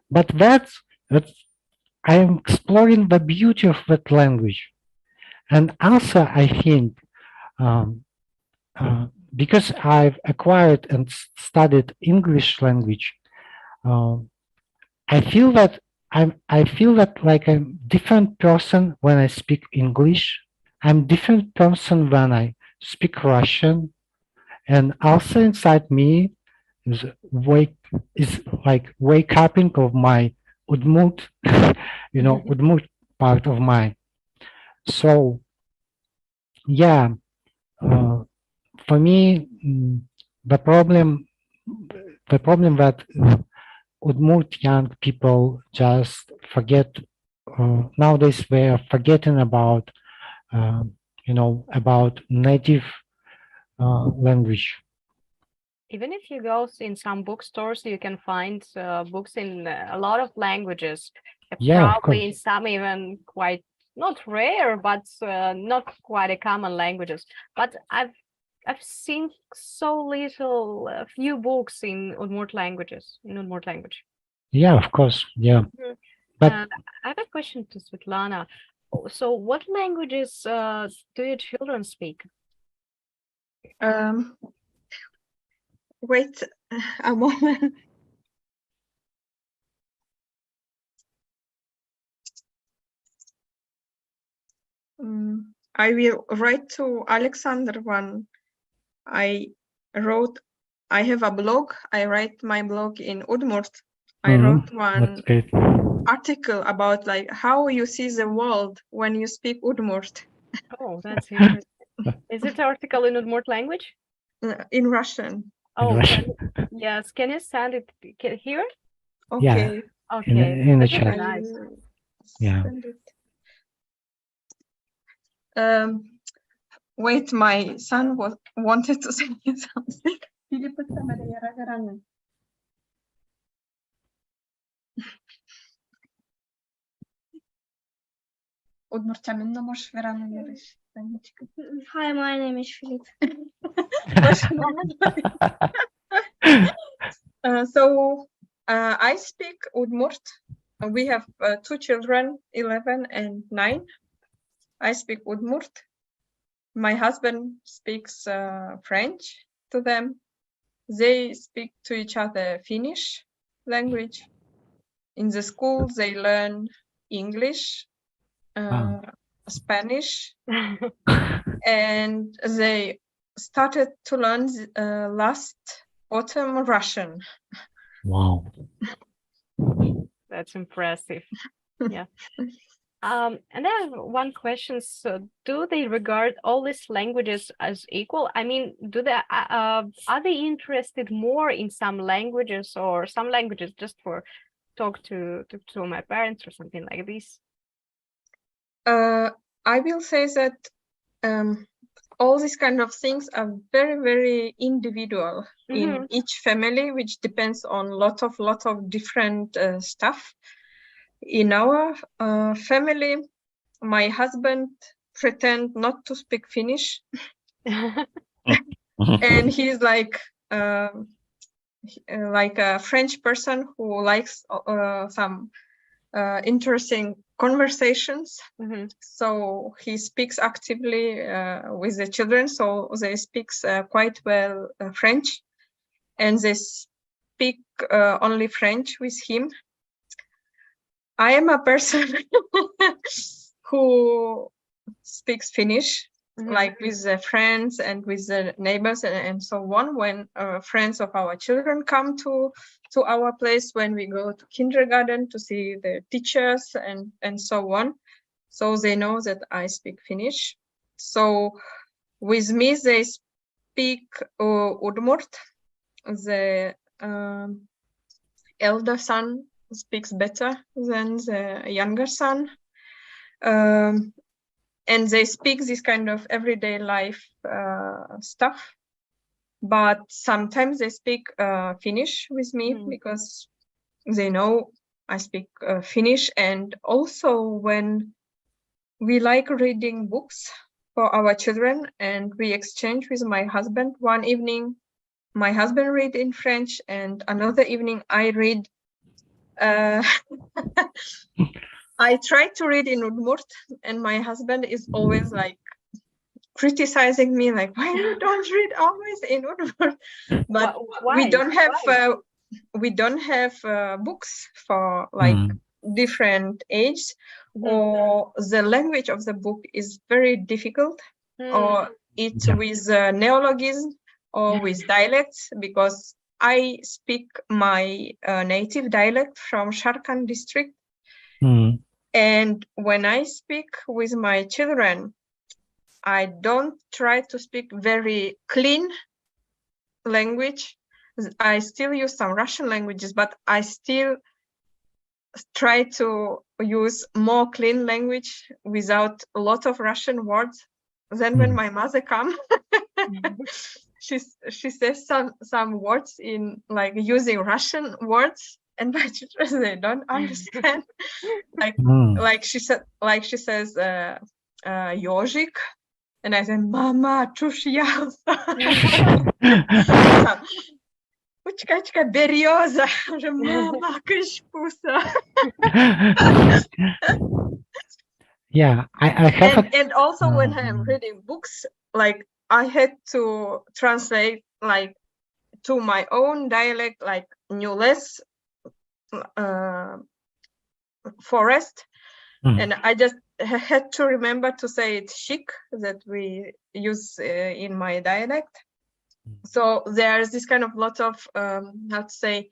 but that's I'm exploring the beauty of that language. And also, I think, because I've acquired and studied English language, I feel that like I'm a different person when I speak English. I'm a different person when I speak Russian, and also inside me is wake upping of my Udmurt, Udmurt part of mine. So yeah, for me, the problem that Udmurt young people just forget nowadays. They are forgetting about about native language. Even if you go in some bookstores, you can find books in a lot of languages. Yeah, probably in some even quite not rare, but not quite a common languages. But I've seen so little, few books in Udmurt languages, in Udmurt language. Yeah, of course. Yeah. But I have a question to Svetlana. So what languages do your children speak? Wait a moment. I will write to Alexander one. I have a blog. I write my blog in Udmurt. I wrote one article about like how you see the world when you speak Udmurt. Oh, that's interesting. Is it article in Udmurt language? In Russian. Oh, Russian. Yes. Can you send it here? Okay. Okay. In the This is chat. nice. Yeah. Wait, my son wanted to say something. Hi, my name is Philip. I speak Udmurt. We have 2 children, 11 and 9. I speak Udmurt. My husband speaks French to them. They speak to each other Finnish language. In the school, they learn English, Spanish, and they started to learn last autumn Russian. Wow. That's impressive. Yeah. And I have one question. So, do they regard all these languages as equal? I mean, do they are they interested more in some languages or some languages just for talk to my parents or something like this? I will say that all these kind of things are very, very individual in each family, which depends on lot of different stuff. In our family, my husband pretend not to speak Finnish, and he's like a French person who likes some interesting conversations. So he speaks actively with the children, so they speak quite well French, and they speak only French with him. I am a person who speaks Finnish, like with the friends and with the neighbors and so on. When friends of our children come to our place, when we go to kindergarten to see the teachers and so on, so they know that I speak Finnish. So with me, they speak Udmurt. The elder son speaks better than the younger son. And they speak this kind of everyday life stuff. But sometimes they speak Finnish with me because they know I speak Finnish. And also when we like reading books for our children and we exchange with my husband, one evening my husband read in French and another evening I read I try to read in Udmurt, and my husband is always like criticizing me, like, why you don't read always in Udmurt? But we don't have books for like different age, or the language of the book is very difficult, or it's with neologism or with dialects, because I speak my native dialect from Sharkan district. And when I speak with my children, I don't try to speak very clean language. I still use some Russian languages, but I still try to use more clean language without a lot of Russian words. Then when my mother comes, she says some words in like using Russian words, and my children, they don't understand. Like she says, Yojik, and I said, Mama, чушь Uchka berioza, Mama, kishpusa. Yeah, I have and also when I'm reading books, like I had to translate like to my own dialect, like Newless forest, and I just had to remember to say it chic that we use in my dialect. So there's this kind of lot of how to say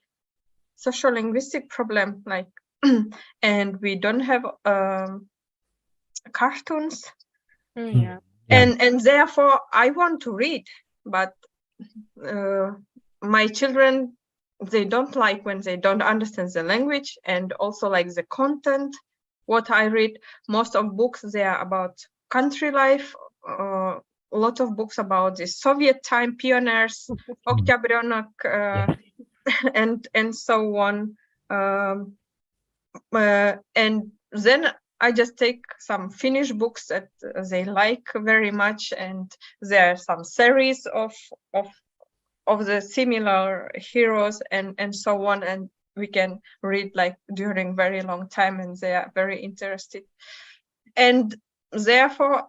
social linguistic problem, like and we don't have cartoons. Yeah. And therefore I want to read, but my children, they don't like when they don't understand the language, and also like the content what I read. Most of books, they are about country life, a lot of books about the Soviet time pioneers, Oktyabryanak, and so on, and then I just take some Finnish books that they like very much, and there are some series of the similar heroes and so on, and we can read like during very long time, and they are very interested. And therefore,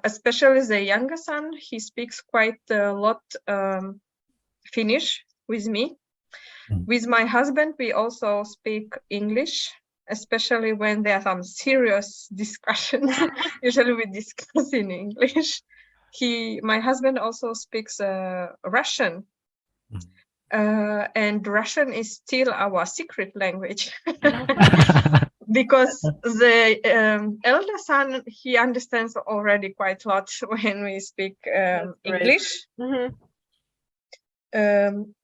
especially the younger son, he speaks quite a lot Finnish with me. With my husband, we also speak English, especially when there are some serious discussions. Usually we discuss in English. My husband also speaks Russian, and Russian is still our secret language. Because the elder son, he understands already quite a lot when we speak English.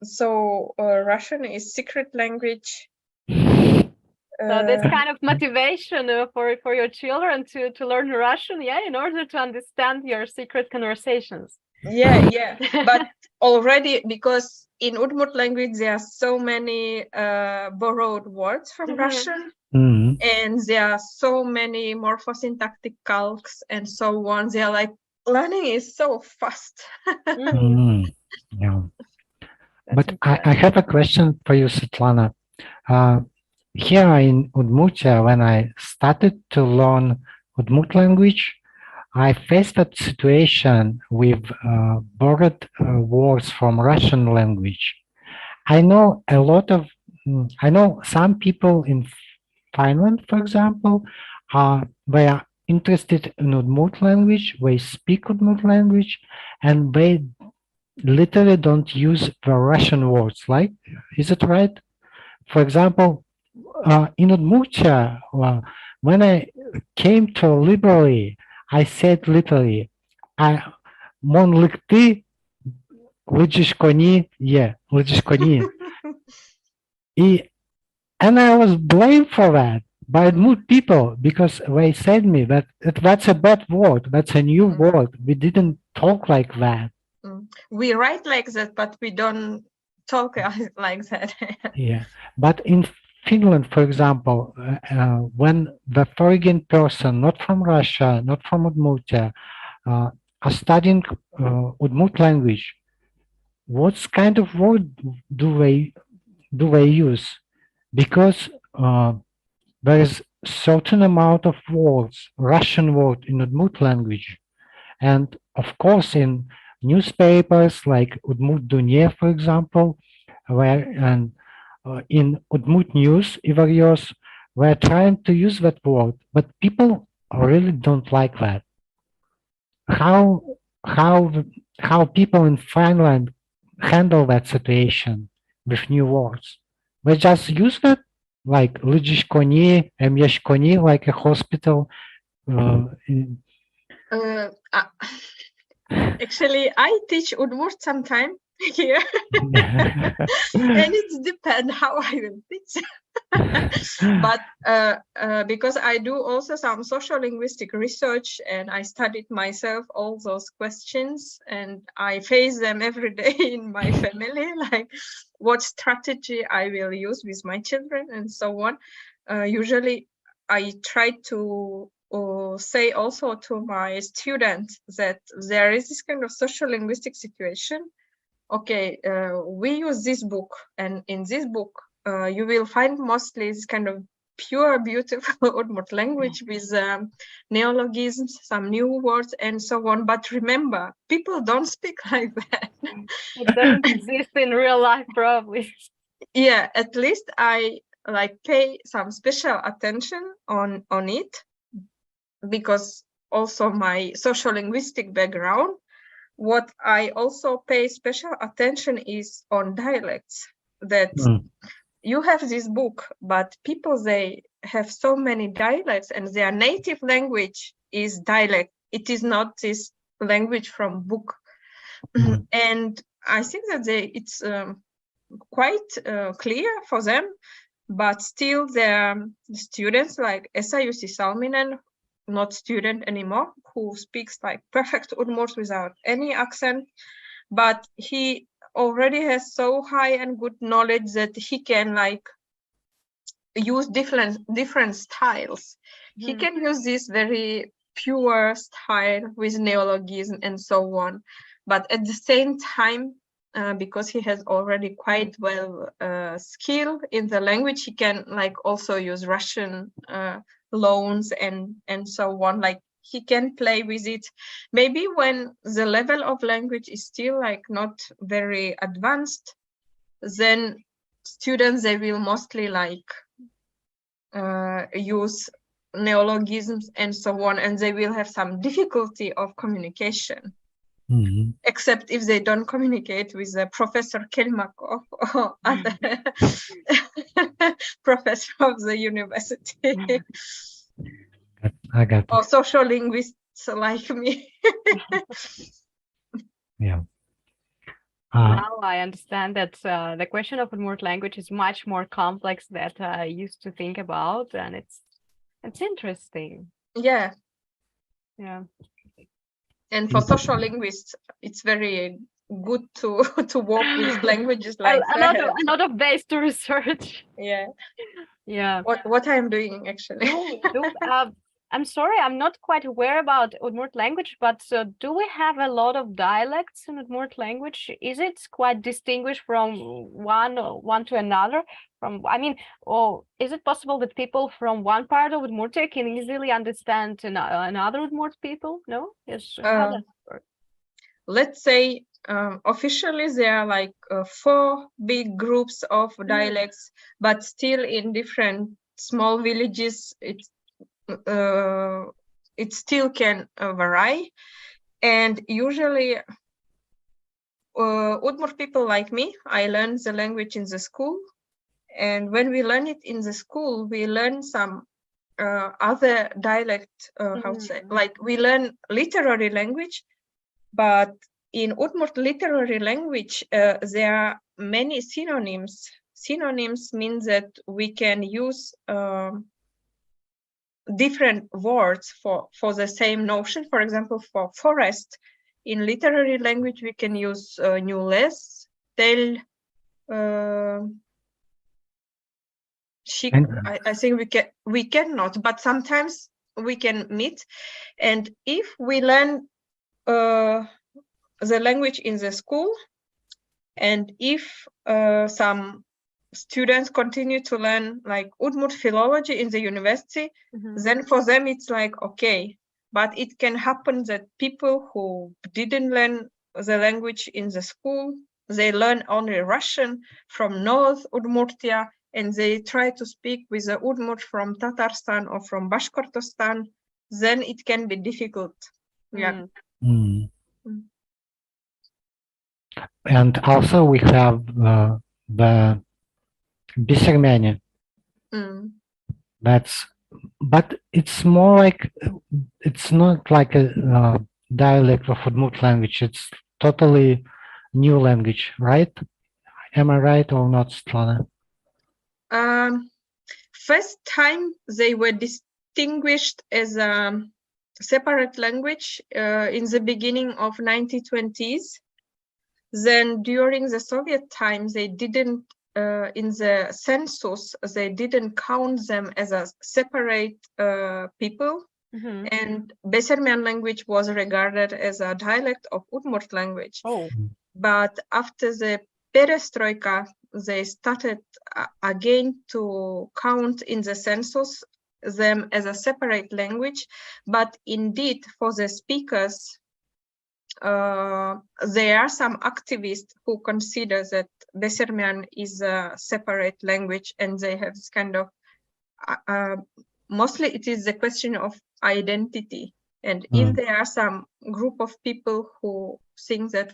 So Russian is secret language. So this kind of motivation for your children to learn Russian, yeah, in order to understand your secret conversations. Yeah. But already, because in Udmurt language there are so many borrowed words from Russian, and there are so many morphosyntactic calques and so on. They are like, learning is so fast. Yeah. But I have a question for you, Svetlana. Here in Udmurtia, when I started to learn Udmurt language, I faced that situation with borrowed words from Russian language. I know I know some people in Finland, for example, they are interested in Udmurt language, they speak Udmurt language, and they literally don't use the Russian words. Like, is it right? For example, in Udmurtia, when I came to library, I said literally, "Mon likti lijish koni ye lijish koni," and I was blamed for that by Udmurt people because they said me that that's a bad word, that's a new word. We didn't talk like that. We write like that, but we don't talk like that. Yeah, but in Finland, for example, when the foreign person, not from Russia, not from Udmurtia, are studying Udmurt language, what kind of word do they use? Because there is certain amount of words, Russian word in Udmurt language, and of course in newspapers like Udmurt Dunya, for example, and in Udmurt News, Ivarios, we're trying to use that word, but people really don't like that. How people in Finland handle that situation with new words? They just use that, like Lijish Koni, like a hospital. Actually, I teach Udmurt sometime here, and it depends how I will teach. But because I do also some social linguistic research, and I studied myself all those questions, and I face them every day in my family, like what strategy I will use with my children and so on. Usually I try to say also to my students that there is this kind of social linguistic situation. Okay, we use this book, and in this book you will find mostly this kind of pure, beautiful Udmurt language with neologisms, some new words, and so on. But remember, people don't speak like that. It doesn't exist in real life, probably. Yeah, at least I like pay some special attention on it, because also my social linguistic background. What I also pay special attention is on dialects, that you have this book, but people, they have so many dialects, and their native language is dialect. It is not this language from book. And I think that it's quite clear for them, but still the students like Esa Jussi Salminen, not student anymore, who speaks like perfect Udmurt without any accent, but he already has so high and good knowledge that he can like use different styles. He can use this very pure style with neologism and so on, but at the same time, because he has already quite well skill in the language, he can like also use Russian loans and so on. Like he can play with it. Maybe when the level of language is still like not very advanced, then students, they will mostly like use neologisms and so on, and they will have some difficulty of communication. Except if they don't communicate with Professor Kelmakov or other professor of the university. I got it. Or social linguists like me. Yeah. Now I understand that the question of Udmurt language is much more complex than I used to think about, and it's interesting. Yeah. Yeah. And for social linguists, it's very good to work with languages like that. A lot of base to research. Yeah. Yeah. What I am doing actually. I'm sorry, I'm not quite aware about Udmurt language, but do we have a lot of dialects in Udmurt language? Is it quite distinguished from one to another? I mean, is it possible that people from one part of Udmurtia can easily understand another Udmurt people? No? Yes. How does it work? Let's say officially there are like 4 big groups of dialects, but still in different small villages, it still can vary. And usually Udmurt people like me, I learned the language in the school, and when we learn it in the school, we learn some other dialect, how to say, like we learn literary language, but in Udmurt literary language there are many synonyms. Synonyms means that we can use different words for the same notion. For example, for forest, in literary language we can use nules, tel, I think we cannot, but sometimes we can meet. And if we learn the language in the school, and if some students continue to learn like Udmurt philology in the university, then for them it's like okay. But it can happen that people who didn't learn the language in the school, they learn only Russian from North Udmurtia, and they try to speak with the Udmurt from Tatarstan or from Bashkortostan, then it can be difficult. Yeah. And also we have the Bisermene. But it's more like, it's not like a dialect of Udmurt language. It's totally new language, right? Am I right or not, Svetlana? first time they were distinguished as a separate language in the beginning of 1920s. Then during the Soviet time, they didn't, in the census, they didn't count them as a separate people. And Bessermian language was regarded as a dialect of Udmurt language. But after the perestroika, they started again to count in the census them as a separate language. But indeed, for the speakers, there are some activists who consider that Bessermian is a separate language, and they have this kind of mostly it is the question of identity. And if there are some group of people who think that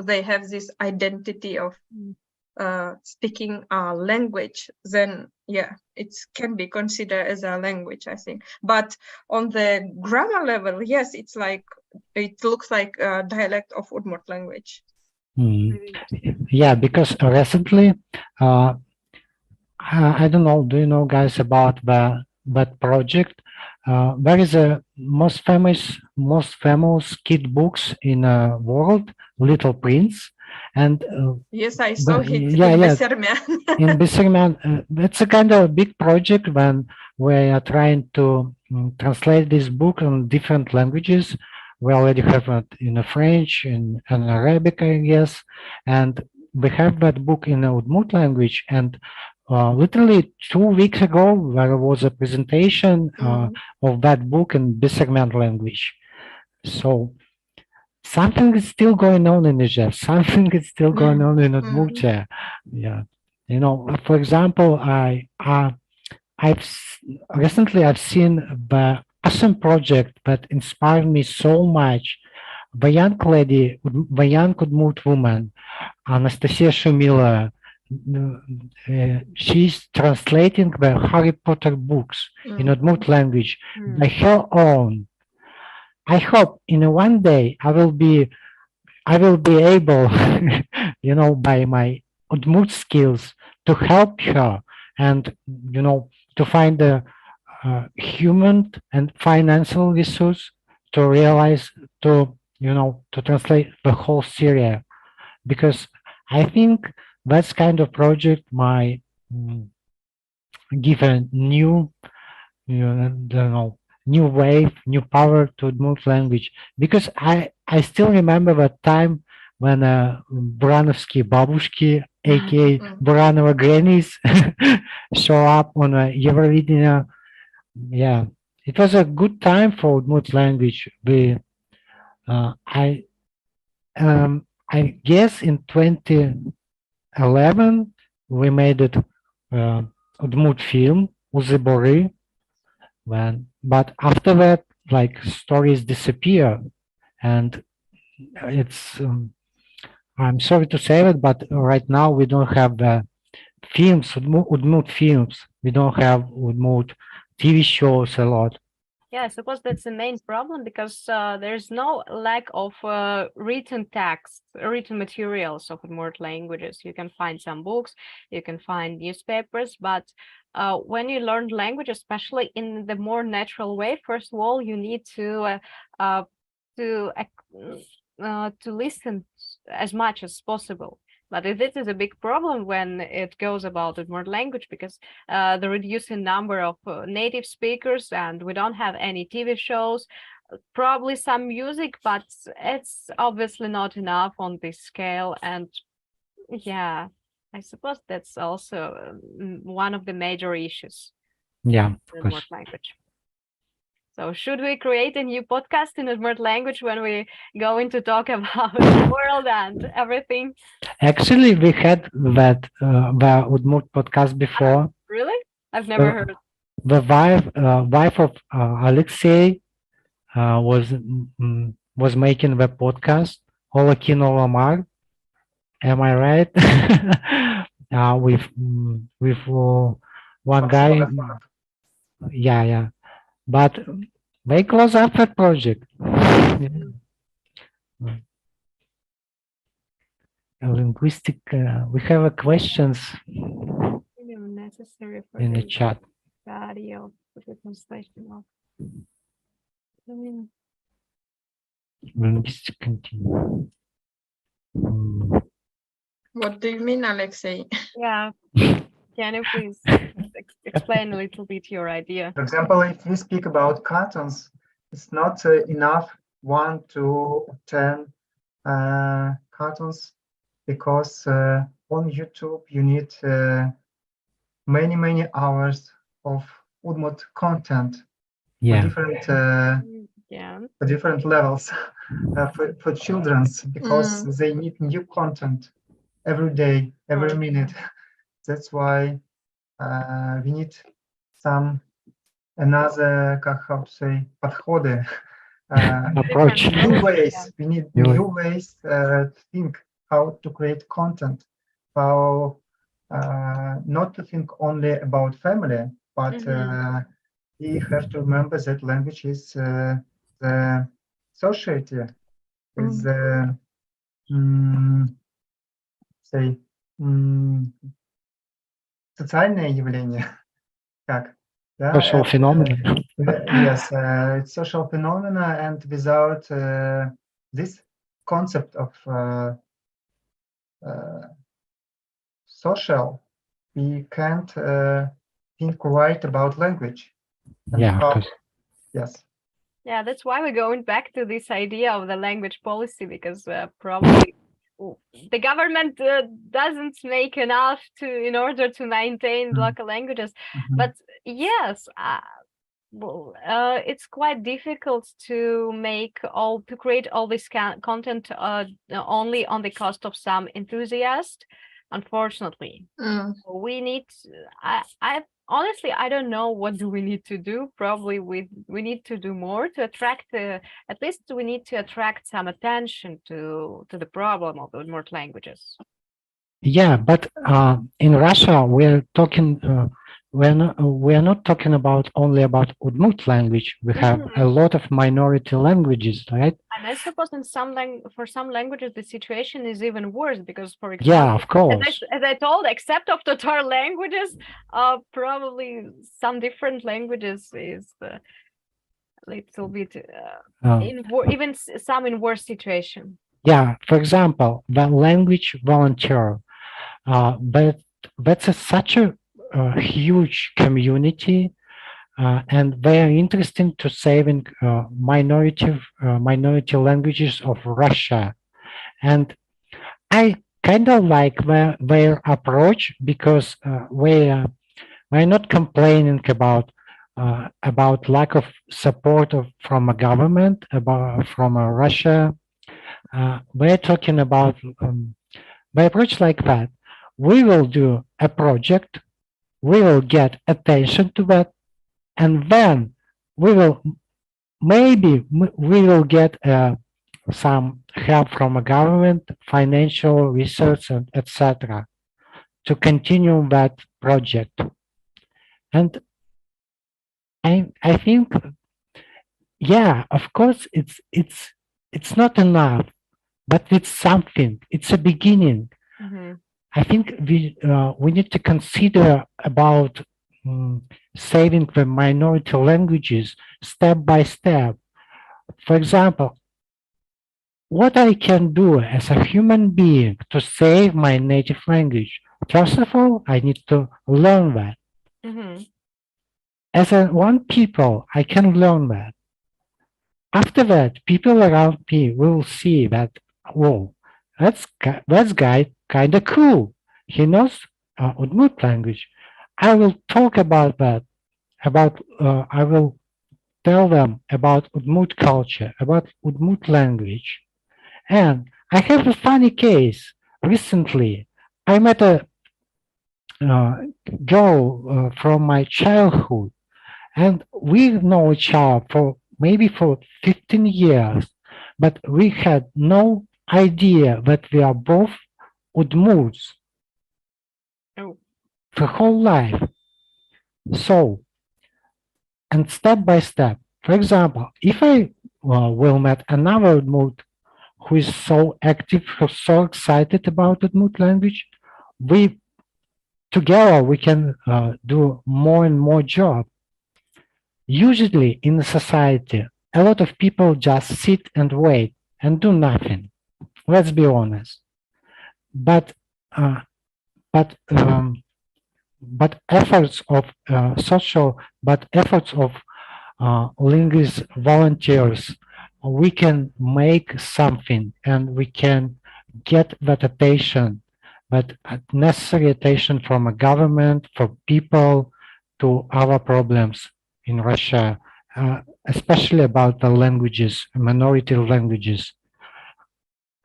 they have this identity of speaking a language, then yeah, it can be considered as a language, I think. But on the grammar level, yes, it's like, it looks like a dialect of Udmurt language. Yeah, because recently, I don't know, do you know guys about that project? There is a most famous kid books in the world, Little Prince, and yes, I saw it in Bessermian. In Bessermian, it's a kind of big project when we are trying to translate this book in different languages. We already have it in French and Arabic, I guess, and we have that book in the Udmurt language. And literally 2 weeks ago, there was a presentation of that book in Bessermian language. So something is still going on in Egypt. Something is still going on in Udmurtia. Yeah, you know. For example, I've recently seen the awesome project that inspired me so much. The young lady, the young Udmurt woman, Anastasia Shumila, she's translating the Harry Potter books in Udmurt language by her own. I hope in one day I will be able, you know, by my Udmurt skills to help her and, you know, to find the human and financial resource to realize, to, you know, to translate the whole Syria, because I think that's kind of project might give a new, new wave, new power to Udmurt language. Because I still remember that time when Buranovsky Babushki, aka Buranova Grannies, show up on Eurovision. Yeah, it was a good time for Udmurt language. I guess in 2011 we made it Udmurt film Uzibori, but after that, like, stories disappear, and it's I'm sorry to say it, but right now we don't have the films, Udmurt films. We don't have Udmurt TV shows a lot. Yeah, I suppose that's the main problem, because there's no lack of written text, written materials of Udmurt languages. You can find some books, you can find newspapers, but when you learn language, especially in the more natural way, first of all, you need to listen as much as possible. But this is a big problem when it goes about Udmurt language, because the reducing number of native speakers, and we don't have any TV shows, probably some music, but it's obviously not enough on this scale. And yeah, I suppose that's also one of the major issues. Yeah, in Udmurt language. So should we create a new podcast in Udmurt language when we going to talk about the world and everything? Actually, we had that the Udmurt podcast before. Really? I've never heard. The wife of Alexei was making the podcast. Olakin Olamar. Am I right? With one guy. Yeah. But they close up that project. Linguistic. We have questions in the chat. study of the translation of. Linguistic continuum. What do you mean, Alexei? Yeah. Can you please explain a little bit your idea? For example, if we speak about cartoons, it's not enough 1 to 10 cartoons, because on YouTube you need many hours of Udmurt content Yeah. for different levels for children's, because they need new content every day, every minute. That's why we need some another, how to say, подходы, Approach. new ways. We need new ways to think how to create content, how not to think only about family, but we have to remember that language is the society, is the say социальное явление, как, да? Social phenomenon. Yes, it's social phenomena, and without this concept of social, we can't think right about language. And Yeah. Yes. Yeah, that's why we're going back to this idea of the language policy, because probably the government doesn't make enough in order to maintain local languages. But yes, it's quite difficult to create all this content only on the cost of some enthusiasts. Unfortunately, we need. I honestly, I don't know what do we need to do. Probably we need to do more to attract. At least we need to attract some attention to the problem of the Udmurt languages. Yeah, but in Russia we're talking. We're not talking only about Udmurt language. We have a lot of minority languages, right? And I suppose for some languages the situation is even worse, because, for example, yeah, of course, as I told, except of Tatar languages, probably some different languages is a little bit even some in worse situation. Yeah, for example, the language volunteer, but that's such a huge community, and they are interested to saving minority languages of Russia, and I kind of like their approach, because we're not complaining about lack of support from a government, from Russia. We're talking about the approach like that. We will do a project, we will get attention to that, and then maybe we will get some help from a government, financial, research, and etc. to continue that project. And I think, yeah, of course, it's not enough, but it's something. It's a beginning. I think we need to consider about saving the minority languages step by step. For example, what I can do as a human being to save my native language. First of all, I need to learn that. As one people, I can learn that. After that, people around me will see that, whoa, that guy kind of cool. He knows Udmurt language. I will talk about that. I will tell them about Udmurt culture, about Udmurt language. And I have a funny case. Recently, I met a girl from my childhood, and we know each other for maybe 15 years, but we had no idea that we are both Udmurts the whole life. So, and step by step, for example, if I will meet another Udmurt who is so active, who's so excited about Udmurt language, we together we can do more and more job. Usually in society, a lot of people just sit and wait and do nothing. Let's be honest. But uh, but um, but efforts of linguist volunteers, we can make something and we can get that attention, but necessary attention from a government, for people, to our problems in Russia, especially about the languages, minority languages.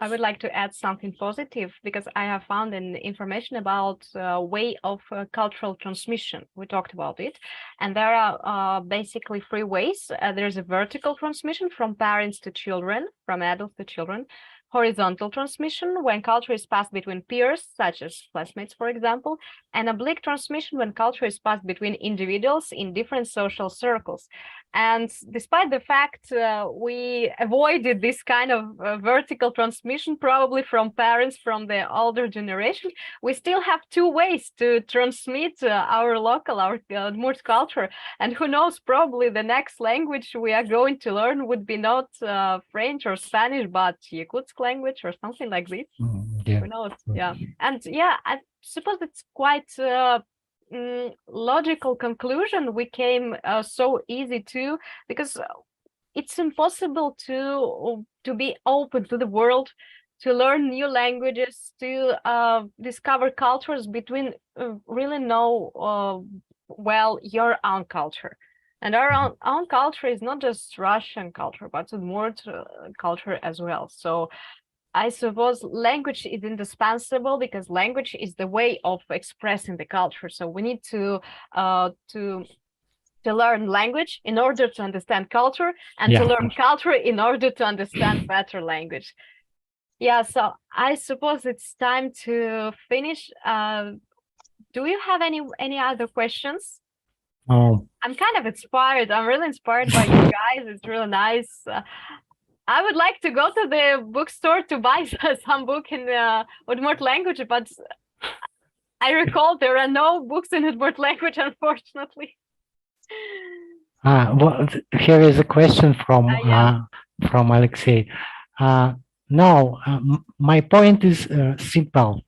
I would like to add something positive, because I have found an information about way of cultural transmission. We talked about it, and there are basically three ways. There's a vertical transmission from parents to children, from adults to children. Horizontal transmission, when culture is passed between peers, such as classmates, for example, and oblique transmission, when culture is passed between individuals in different social circles. And despite the fact we avoided this kind of vertical transmission, probably from parents from the older generation, we still have two ways to transmit our local, our Udmurt culture. And who knows, probably the next language we are going to learn would be not French or Spanish, but Yakutsk language or something like this. Yeah. Who knows? Yeah. And yeah, I suppose it's quite logical conclusion we came so easy to, because it's impossible to be open to the world, to learn new languages, to discover cultures between really know well your own culture. And our own culture is not just Russian culture, but more culture as well. So I suppose language is indispensable, because language is the way of expressing the culture. So we need to learn language in order to understand culture, and to learn culture in order to understand better language. Yeah, so I suppose it's time to finish. Do you have any other questions? I'm kind of inspired. I'm really inspired by you guys. It's really nice. I would like to go to the bookstore to buy some book in Udmurt language, but I recall there are no books in Udmurt language, unfortunately. Well, here is a question from Alexei. Now, my point is simple.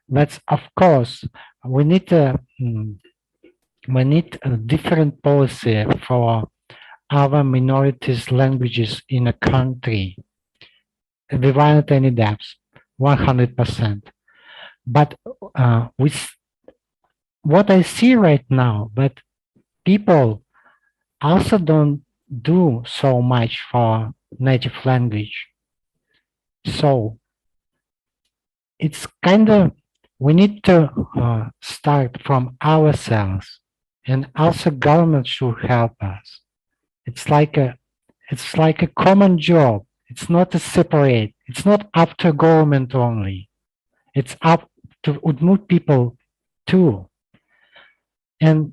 That's, of course, we need a different policy for other minorities languages in a country, without any doubts, 100%. But with what I see right now, but people also don't do so much for native language. So it's kind of, we need to start from ourselves, and also government should help us. It's like a common job. It's not a separate. It's not up to government only. It's up to Udmurt people too. And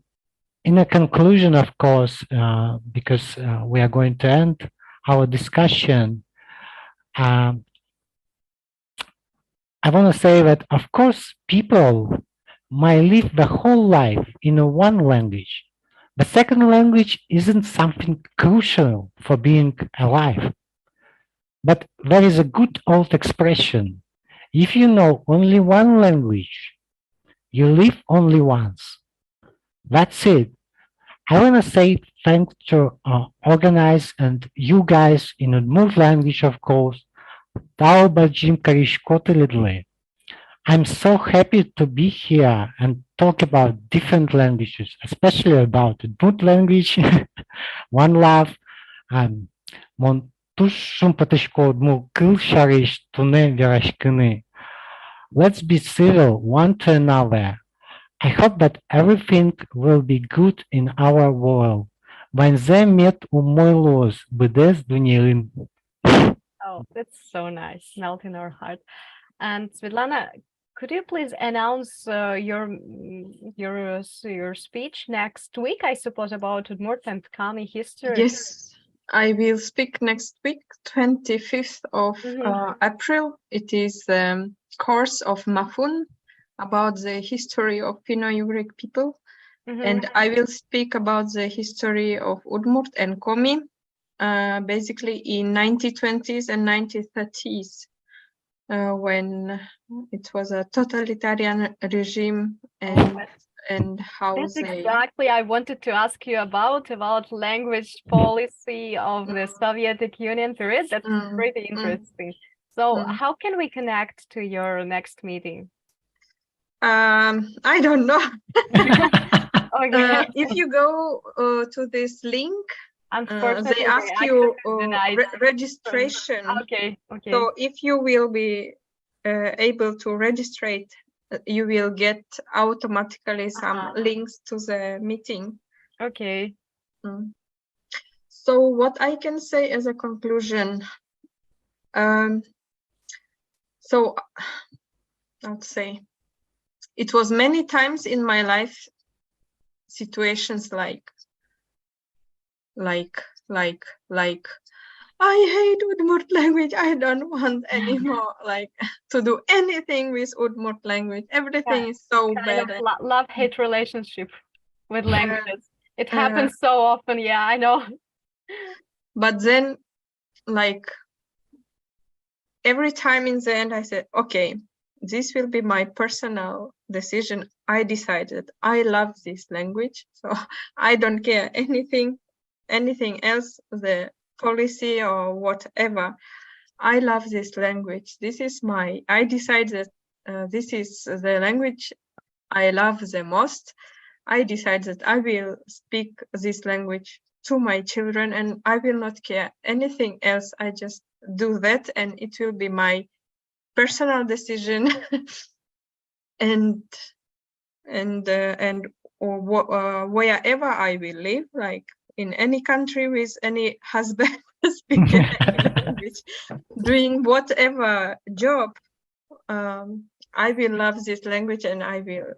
in a conclusion, of course, because we are going to end our discussion, I want to say that, of course, people might live the whole life in one language. The second language isn't something crucial for being alive. But there is a good old expression: if you know only one language, you live only once. That's it. I want to say thanks to organize and you guys in Udmurt language, of course. I'm so happy to be here and talk about different languages, especially about Udmurt language, one love. Let's be civil one to another. I hope that everything will be good in our world. Oh, that's so nice. Melt in our heart. And Svetlana, could you please announce your speech next week, I suppose, about Udmurt and Kami history? Yes, I will speak next week, 25th of April. It is course of Mafun, about the history of Finno-Ugric people. And I will speak about the history of Udmurt and Komi, basically in 1920s and 1930s, when it was a totalitarian regime, and how That's they... exactly I wanted to ask you about language policy of the Soviet Union period. That's pretty interesting. So how can we connect to your next meeting? I don't know. Okay. If you go to this link, Unfortunately, they ask you registration. Okay, okay. So if you will be able to register, you will get automatically some links to the meeting. Okay. So what I can say as a conclusion, so I'd say it was many times in my life situations like I hate Udmurt language. I don't want anymore like to do anything with Udmurt language. Everything is so bad. Love-hate relationship with languages. It happens so often. Yeah, I know. But then, like, every time in the end, I said, okay, this will be my personal decision. I decided I love this language, so I don't care anything else, the policy or whatever. I love this language. I decided this is the language I love the most. I decided that I will speak this language to my children and I will not care anything else. I just do that and it will be my personal decision. and wherever I will live, like in any country with any husband speaking language, doing whatever job, I will love this language and I will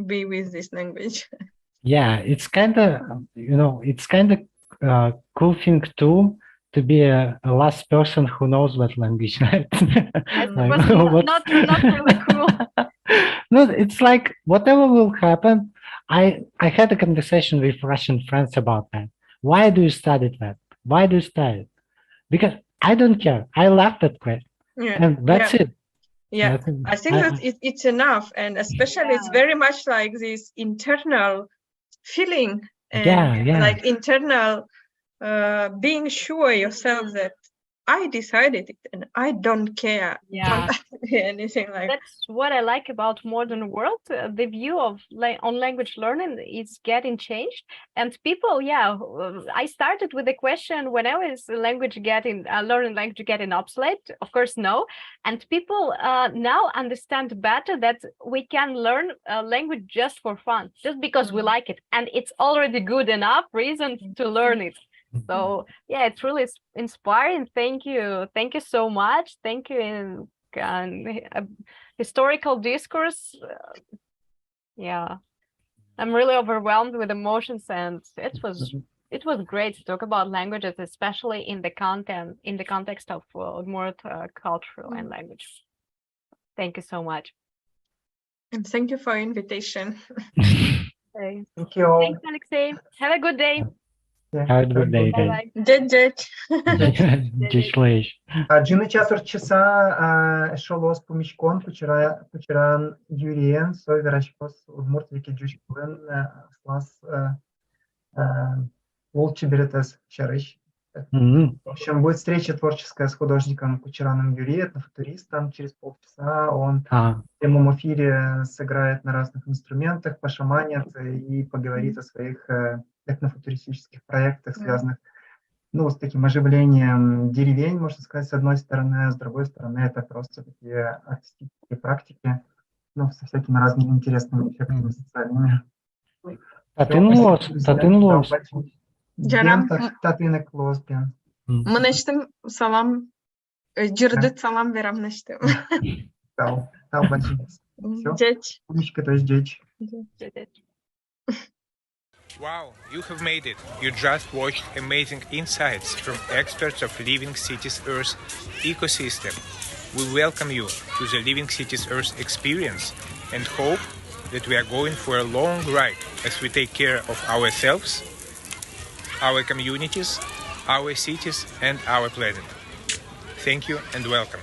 be with this language. Yeah, it's kind of, it's kind of cool thing too, to be a last person who knows what language, right? Not really cool. No, it's like whatever will happen. I had a conversation with Russian friends about that. Why do you study that? Why do you study it? Because I don't care. I love that question. Yeah. And that's it. Yeah, I think that it's enough. And especially it's very much like this internal feeling and like internal being sure yourself that I decided it and I don't care anything like that. That's what I like about modern world. The view of on language learning is getting changed, and people, I started with the question, when I was learning language getting obsolete? Of course, no. And people now understand better that we can learn a language just for fun, just because we like it, and it's already good enough reason to learn it. So yeah, it's really inspiring. Thank you so much. Thank you. Historical discourse. I'm really overwhelmed with emotions, and it was great to talk about languages, especially in the context of more cultural and language. Thank you so much. And thank you for invitation. Okay. Thank you all. Thanks, Alexei. Have a good day. Have a good day. Джина часор часа шолос помишкон кучеран юриен сой верашкос удмурт вики джушкулен слас волчи беретес шарыш. В общем, будет встреча творческая с художником Кучераном Юрием, этнофутуристом. Через полчаса он в прямом эфире сыграет на разных инструментах, пошаманит и поговорит о своих этнофутуристических проектах, связанных с таким оживлением деревень, можно сказать, с одной стороны, а с другой стороны это просто такие артистические практики, со всякими разными интересными эффектами социальными. Татынек лоспен. Мынештим салам, жирдыт салам верам нештим. Тау бачи. Джеч. Умичка то есть джеч. Wow, you have made it. You just watched amazing insights from experts of Living Cities Earth ecosystem. we welcome you to the Living Cities Earth experience and hope that we are going for a long ride as we take care of ourselves, our communities, our cities, and our planet. Thank you and welcome.